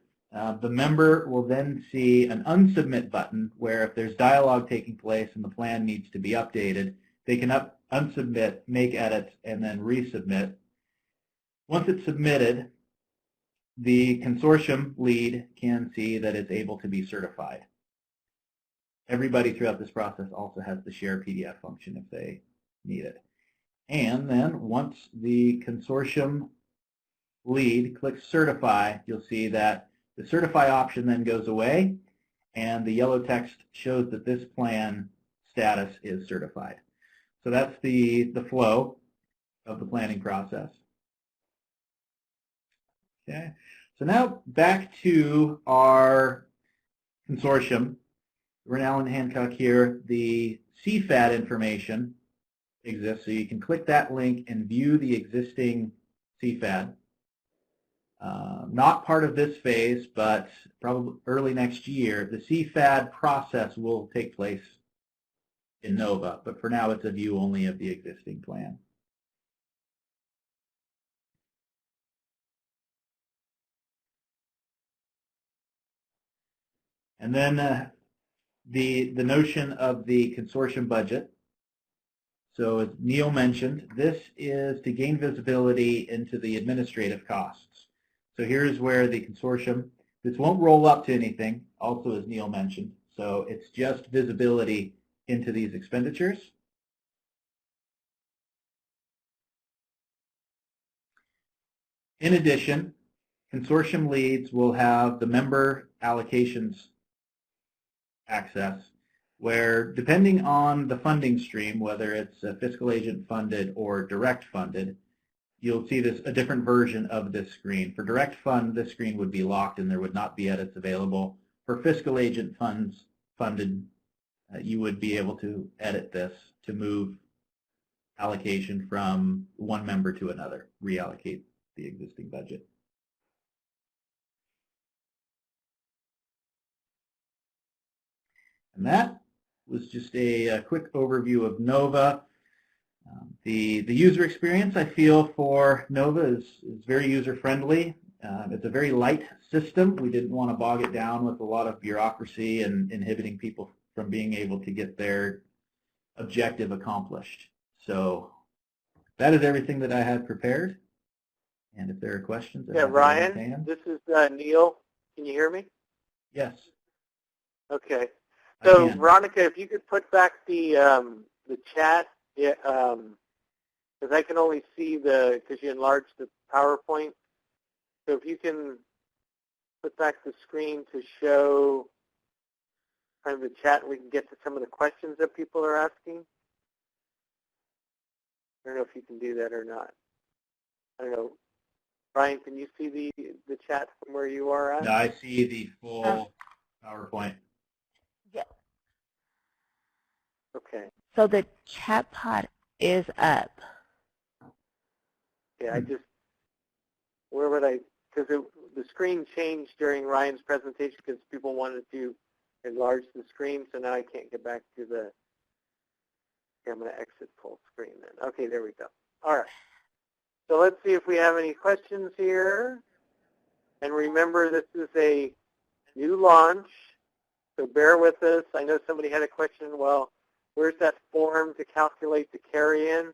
the member will then see an unsubmit button where if there's dialogue taking place and the plan needs to be updated, they can unsubmit, make edits, and then resubmit. Once it's submitted, the consortium lead can see that it's able to be certified. Everybody throughout this process also has the share PDF function if they need it. And then once the consortium lead clicks certify, you'll see that the certify option then goes away, and the yellow text shows that this plan status is certified. So that's the flow of the planning process. Okay, so now back to our consortium. We're now in Hancock here. The CFAD information exists, so you can click that link and view the existing CFAD. Not part of this phase, but probably early next year, the CFAD process will take place in NOVA, but for now it's a view only of the existing plan. And then the notion of the consortium budget. So as Neil mentioned, this is to gain visibility into the administrative costs. So here's where the consortium, this won't roll up to anything, also as Neil mentioned. So it's just visibility into these expenditures. In addition, consortium leads will have the member allocations access, where depending on the funding stream, whether it's fiscal agent funded or direct funded, you'll see a different version of this screen. For direct fund, this screen would be locked and there would not be edits available. For fiscal agent funds funded, you would be able to edit this to move allocation from one member to another, reallocate the existing budget. And that was just a quick overview of NOVA. The user experience, I feel, for NOVA is very user-friendly. It's a very light system. We didn't want to bog it down with a lot of bureaucracy and inhibiting people from being able to get their objective accomplished. So that is everything that I had prepared. And if there are questions, Yeah, Ryan, this is Neil. Can you hear me? Yes. Okay. So Veronica, if you could put back the chat, yeah, because I can only see because you enlarged the PowerPoint. So if you can put back the screen to show kind of the chat, and we can get to some of the questions that people are asking. I don't know if you can do that or not. I don't know. Brian, can you see the chat from where you are at? No, I see the full PowerPoint. Yeah. Okay. So the chat pod is up. Yeah, where would I, because the screen changed during Ryan's presentation because people wanted to enlarge the screen, so now I can't get back to the, okay, I'm going to exit full screen then. Okay, there we go. All right. So let's see if we have any questions here. And remember, this is a new launch, so bear with us. I know somebody had a question, well, where's that form to calculate the carry-in?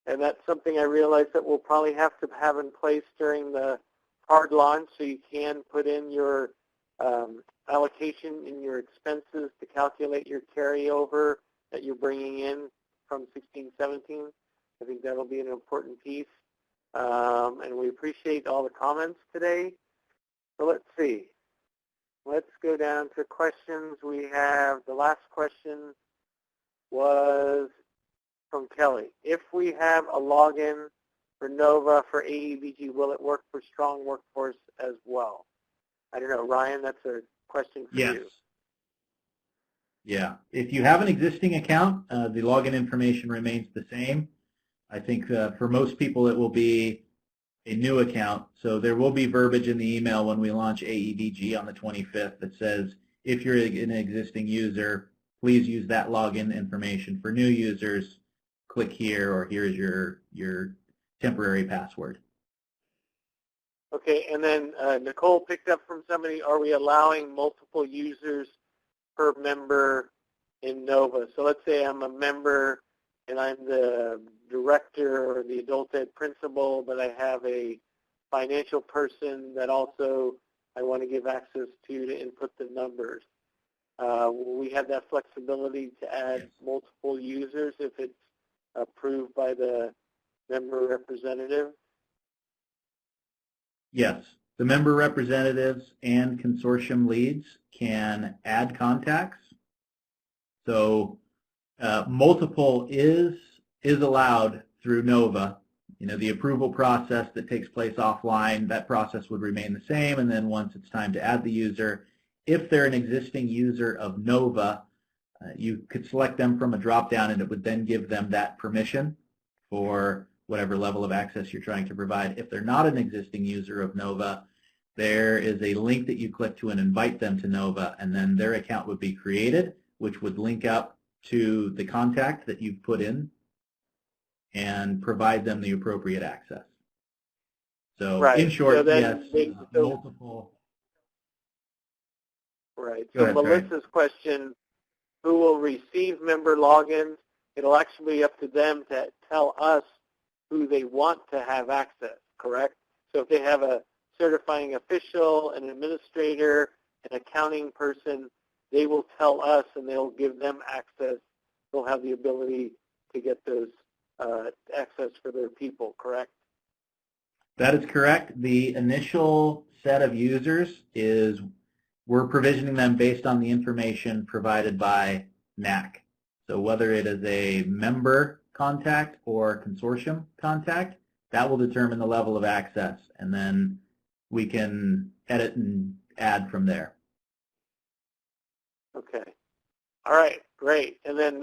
And that's something I realized that we'll probably have to have in place during the hard launch, so you can put in your allocation in your expenses to calculate your carryover that you're bringing in from 16-17. I think that'll be an important piece. And we appreciate all the comments today. So let's see. Let's go down to questions. We have the last question was from Kelly. If we have a login for NOVA for AEBG, will it work for Strong Workforce as well? I don't know. Ryan, that's a question for you. Yeah. If you have an existing account, the login information remains the same. I think for most people it will be a new account. So there will be verbiage in the email when we launch AEBG on the 25th that says, if you're an existing user, please use that login information. For new users, click here, or here's your temporary password. Okay, and then Nicole picked up from somebody, are we allowing multiple users per member in NOVA? So let's say I'm a member and I'm the director or the adult ed principal, but I have a financial person that also I want to give access to input the numbers. Will we have that flexibility to add multiple users if it's approved by the member representative? Yes. The member representatives and consortium leads can add contacts. So multiple is allowed through NOVA. You know, the approval process that takes place offline, that process would remain the same, and then once it's time to add the user, if they're an existing user of NOVA, you could select them from a drop-down, and it would then give them that permission for whatever level of access you're trying to provide. If they're not an existing user of NOVA, there is a link that you click to and invite them to NOVA, and then their account would be created, which would link up to the contact that you've put in and provide them the appropriate access. So right. in short, so yes, multiple. Right. Go so ahead, Melissa's question, who will receive member logins? It'll actually be up to them to tell us who they want to have access, correct? So if they have a certifying official, an administrator, an accounting person, they will tell us and they'll give them access. They'll have the ability to get those access for their people, correct? That is correct. The initial set of users is we're provisioning them based on the information provided by NAC. So whether it is a member contact or consortium contact, that will determine the level of access, and then we can edit and add from there. Okay. All right, great. And then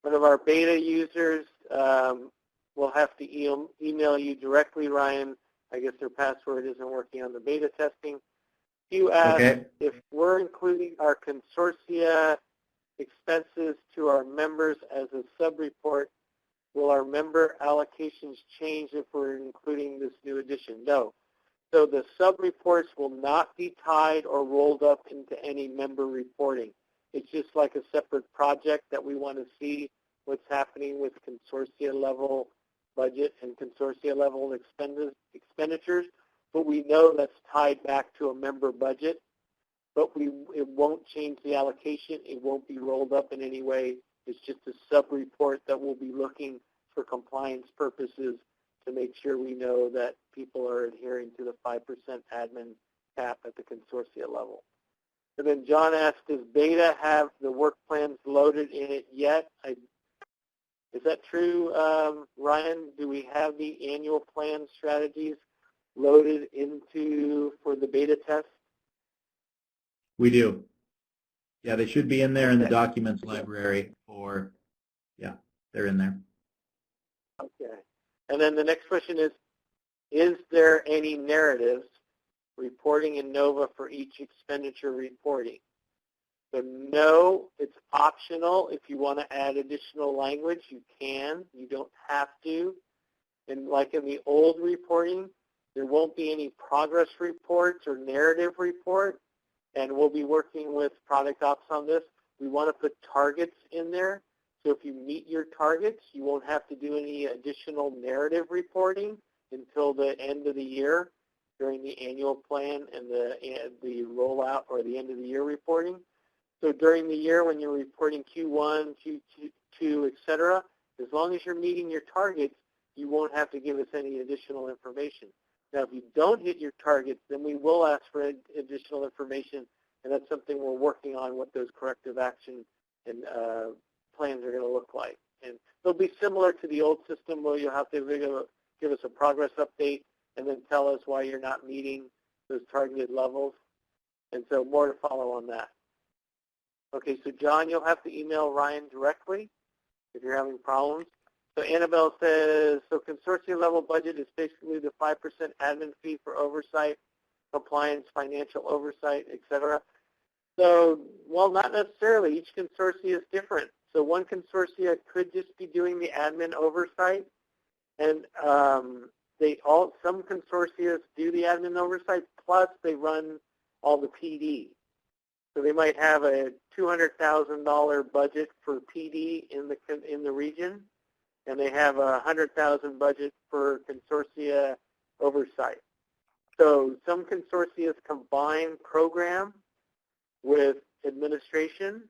one of our beta users will have to email you directly, Ryan. I guess their password isn't working on the beta testing. You asked if we're including our consortia expenses to our members as a sub-report, will our member allocations change if we're including this new addition? No. So the sub-reports will not be tied or rolled up into any member reporting. It's just like a separate project that we want to see what's happening with consortia level budget and consortia level expenditures, but we know that's tied back to a member budget, but it won't change the allocation. It won't be rolled up in any way. It's just a sub-report that we'll be looking for compliance purposes to make sure we know that people are adhering to the 5% admin cap at the consortia level. And then John asked, does Beta have the work plans loaded in it yet? Is that true, Ryan? Do we have the annual plan strategies loaded for the beta test? We do. Yeah, they should be in there in the documents library they're in there. Okay. And then the next question is there any narratives reporting in NOVA for each expenditure reporting? So no, it's optional. If you want to add additional language, you can. You don't have to. And like in the old reporting, there won't be any progress reports or narrative report. And we'll be working with product ops on this. We want to put targets in there. So if you meet your targets, you won't have to do any additional narrative reporting until the end of the year during the annual plan and the rollout or the end of the year reporting. So during the year when you're reporting Q1, Q2, et cetera, as long as you're meeting your targets, you won't have to give us any additional information. Now, if you don't hit your targets, then we will ask for additional information, and that's something we're working on, what those corrective action and plans are going to look like. And they'll be similar to the old system where you'll have to give us a progress update and then tell us why you're not meeting those targeted levels. And so more to follow on that. Okay, so John, you'll have to email Ryan directly if you're having problems. So Annabelle says, so consortium level budget is basically the 5% admin fee for oversight, compliance, financial oversight, et cetera. So, well, not necessarily. Each consortia is different. So one consortia could just be doing the admin oversight, and some consortia do the admin oversight, plus they run all the PD. So they might have a $200,000 budget for PD in the region, and they have a $100,000 budget for consortia oversight. So some consortia combine program with administration.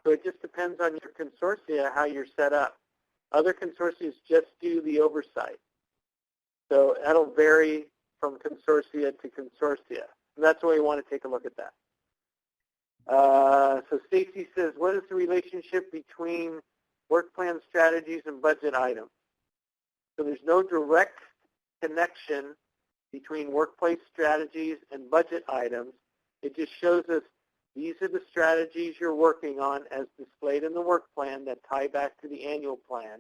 So it just depends on your consortia how you're set up. Other consortia just do the oversight. So that'll vary from consortia to consortia. And that's why we want to take a look at that. So Stacy says, what is the relationship between work plan strategies and budget items? So there's no direct connection between workplace strategies and budget items. It just shows us these are the strategies you're working on as displayed in the work plan that tie back to the annual plan.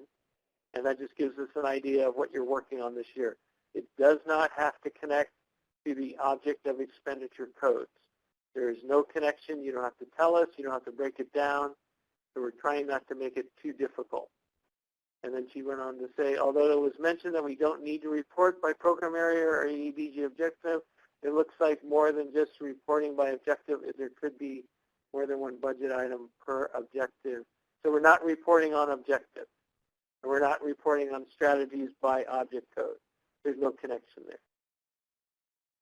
And that just gives us an idea of what you're working on this year. It does not have to connect to the object of expenditure codes. There is no connection. You don't have to tell us. You don't have to break it down. So we're trying not to make it too difficult. And then she went on to say, although it was mentioned that we don't need to report by program area or AEBG objective, it looks like more than just reporting by objective. There could be more than one budget item per objective. So we're not reporting on objective. And we're not reporting on strategies by object code. There's no connection there.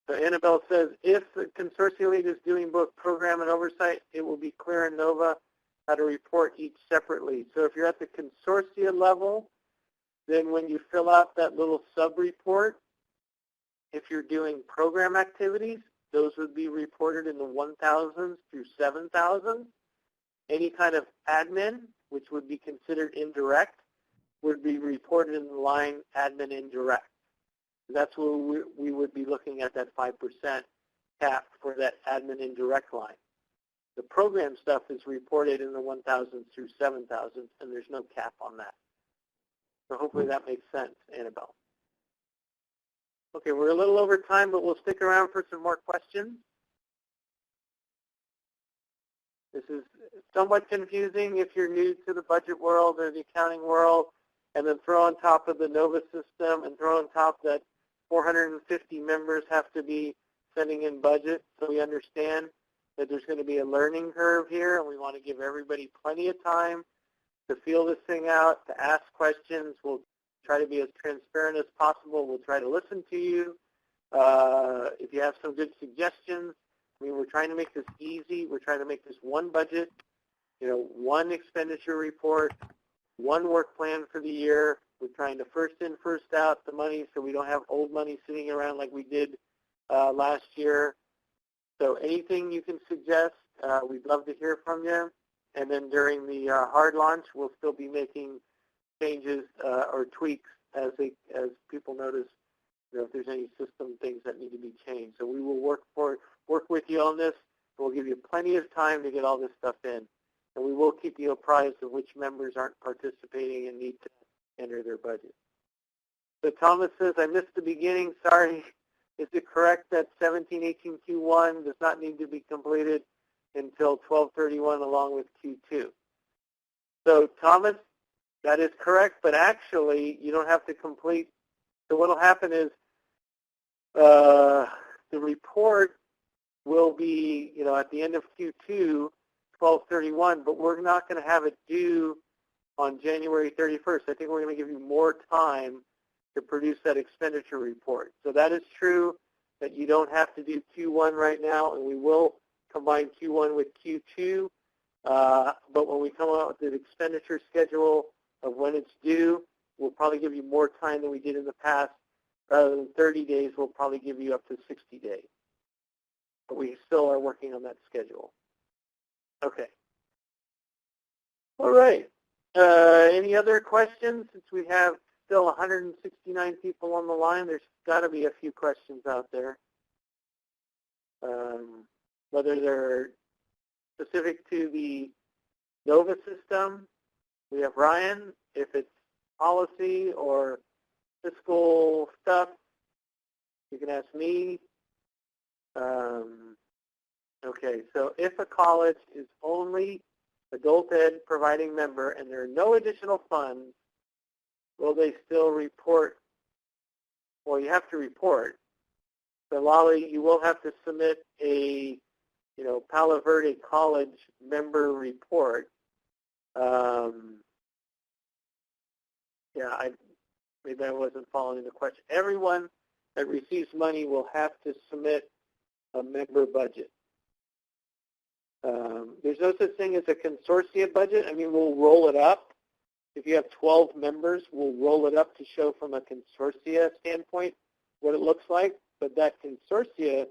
So Annabelle says, if the consortium lead is doing both program and oversight, it will be clear in NOVA how to report each separately. So if you're at the consortia level, then when you fill out that little sub-report, if you're doing program activities, those would be reported in the 1,000s through 7,000. Any kind of admin, which would be considered indirect, would be reported in the line admin indirect. That's where we would be looking at that 5% cap for that admin indirect line. The program stuff is reported in the 1,000s through 7,000, and there's no cap on that. So hopefully that makes sense, Annabelle. Okay, we're a little over time, but we'll stick around for some more questions. This is somewhat confusing if you're new to the budget world or the accounting world, and then throw on top of the NOVA system and throw on top that 450 members have to be sending in budget. So we understand that there's going to be a learning curve here, and we want to give everybody plenty of time to feel this thing out, to ask questions. We'll try to be as transparent as possible. We'll try to listen to you. If you have some good suggestions, I mean, we're trying to make this easy. We're trying to make this one budget, one expenditure report, one work plan for the year. We're trying to first in, first out the money so we don't have old money sitting around like we did last year. So anything you can suggest, we'd love to hear from you. And then during the hard launch, we'll still be making changes or tweaks as people notice if there's any system things that need to be changed. So we will work with you on this. We'll give you plenty of time to get all this stuff in. And we will keep you apprised of which members aren't participating and need to enter their budget. So Thomas says, I missed the beginning. Sorry. Is it correct that 1718 Q1 does not need to be completed until 1231 along with Q2? So Thomas, that is correct, but actually you don't have to complete. So what will happen is the report will be, at the end of Q2, 1231, but we're not going to have it due on January 31st. I think we're going to give you more time to produce that expenditure report. So that is true that you don't have to do Q1 right now, and we will combine Q1 with Q2. But when we come out with the expenditure schedule of when it's due, we'll probably give you more time than we did in the past. Rather than 30 days, we'll probably give you up to 60 days. But we still are working on that schedule. Okay. All right. Any other questions? Since we have still 169 people on the line, there's got to be a few questions out there. Whether they're specific to the NOVA system, we have Ryan. If it's policy or fiscal stuff, you can ask me. Okay, so if a college is only adult ed providing member and there are no additional funds, will they still report? Well, you have to report. So Lolly, you will have to submit a, Palo Verde College member report. Maybe I wasn't following the question. Everyone that receives money will have to submit a member budget. There's no such thing as a consortia budget. I mean, we'll roll it up. If you have 12 members, we'll roll it up to show from a consortia standpoint what it looks like. But that consortia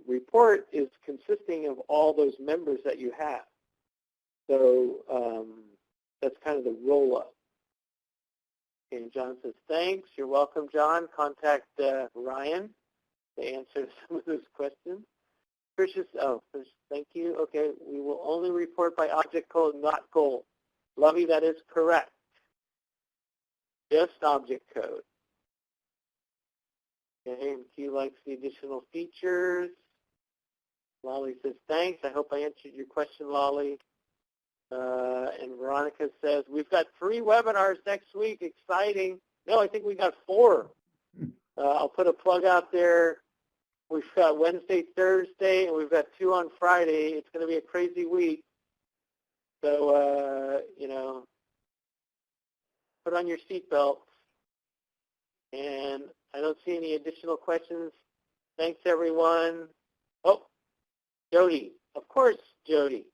report is consisting of all those members that you have. So that's kind of the roll-up. And John says, thanks. You're welcome, John. Contact Ryan to answer some of those questions. Trish, thank you. Okay, we will only report by object code, not goal. Lovey, that is correct. Just object code. Okay, and Q likes the additional features. Lolly says, thanks. I hope I answered your question, Lolly. And Veronica says, we've got 3 webinars next week. Exciting. No, I think we got 4. I'll put a plug out there. We've got Wednesday, Thursday, and we've got 2 on Friday. It's going to be a crazy week. So, put on your seatbelts. And I don't see any additional questions. Thanks, everyone. Oh, Jody. Of course, Jody.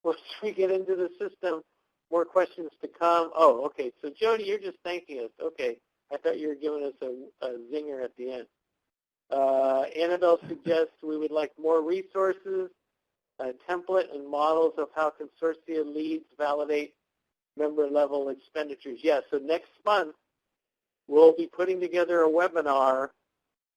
Once we get into the system, more questions to come. Oh, okay. So, Jody, you're just thanking us. Okay. I thought you were giving us a zinger at the end. Annabelle suggests we would like more resources, a template and models of how consortia leads validate member-level expenditures. Yes, so next month we'll be putting together a webinar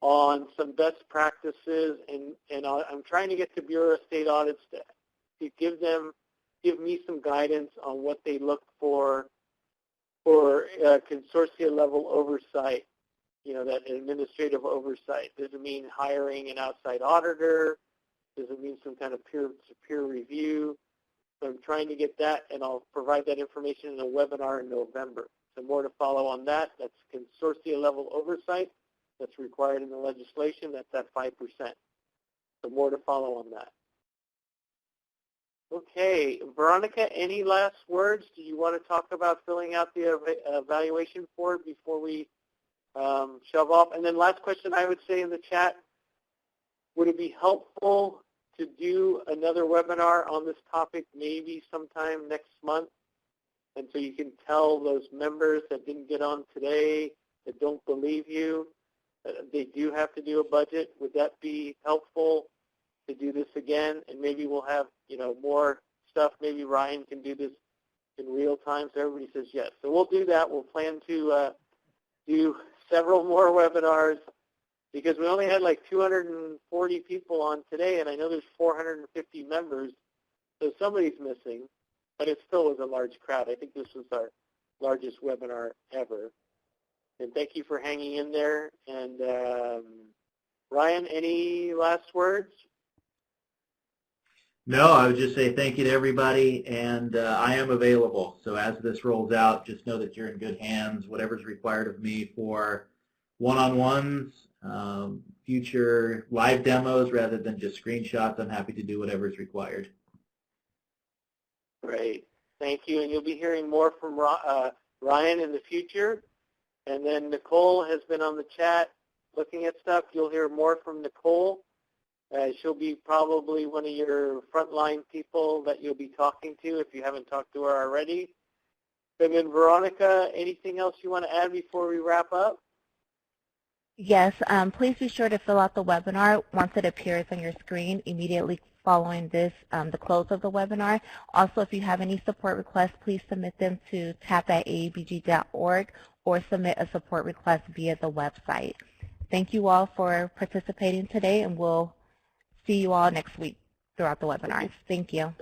on some best practices, and I'm trying to get to Bureau of State Audits to give me some guidance on what they look for consortia-level oversight. That administrative oversight. Does it mean hiring an outside auditor? Does it mean some kind of peer review? So I'm trying to get that, and I'll provide that information in a webinar in November. So more to follow on that. That's consortia-level oversight. That's required in the legislation. That's at 5%. So more to follow on that. Okay, Veronica, any last words? Do you want to talk about filling out the evaluation form before we shove off? And then last question I would say in the chat, would it be helpful to do another webinar on this topic maybe sometime next month? And so you can tell those members that didn't get on today, that don't believe you, that they do have to do a budget. Would that be helpful to do this again? And maybe we'll have, more stuff. Maybe Ryan can do this in real time so everybody says yes. So we'll do that. We'll plan to do several more webinars because we only had like 240 people on today, and I know there's 450 members, so somebody's missing, but it still was a large crowd. I think this was our largest webinar ever. And thank you for hanging in there. And Ryan, any last words? No, I would just say thank you to everybody, and I am available. So as this rolls out, just know that you're in good hands. Whatever's required of me for one-on-ones, future live demos rather than just screenshots, I'm happy to do whatever is required. Great. Thank you. And you'll be hearing more from Ryan in the future. And then Nicole has been on the chat looking at stuff. You'll hear more from Nicole. She'll be probably one of your frontline people that you'll be talking to if you haven't talked to her already. And then Veronica, anything else you want to add before we wrap up? Yes, please be sure to fill out the webinar once it appears on your screen immediately following this, the close of the webinar. Also, if you have any support requests, please submit them to tap@aebg.org or submit a support request via the website. Thank you all for participating today, and we'll see you all next week throughout the webinars. Thank you.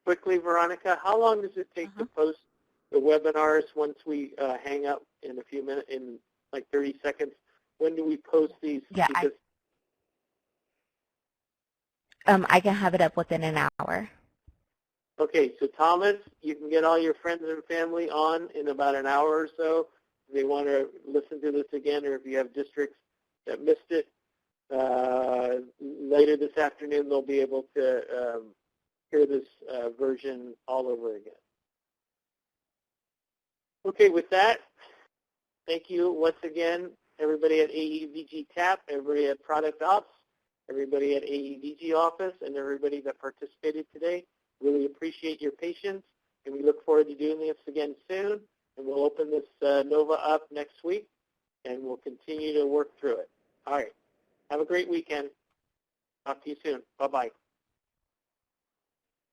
Quickly, Veronica, how long does it take to post the webinars once we hang up in a few minutes, in like 30 seconds? When do we post these? Yeah, I can have it up within an hour. Okay, so Thomas, you can get all your friends and family on in about an hour or so. If they want to listen to this again, or if you have districts that missed it, later this afternoon they'll be able to hear this version all over again. Okay, with that, thank you once again, everybody at AEBG TAP, everybody at Product Ops, everybody at AEBG Office, and everybody that participated today. Really appreciate your patience, and we look forward to doing this again soon. And we'll open this NOVA up next week, and we'll continue to work through it. All right. Have a great weekend. Talk to you soon. Bye-bye.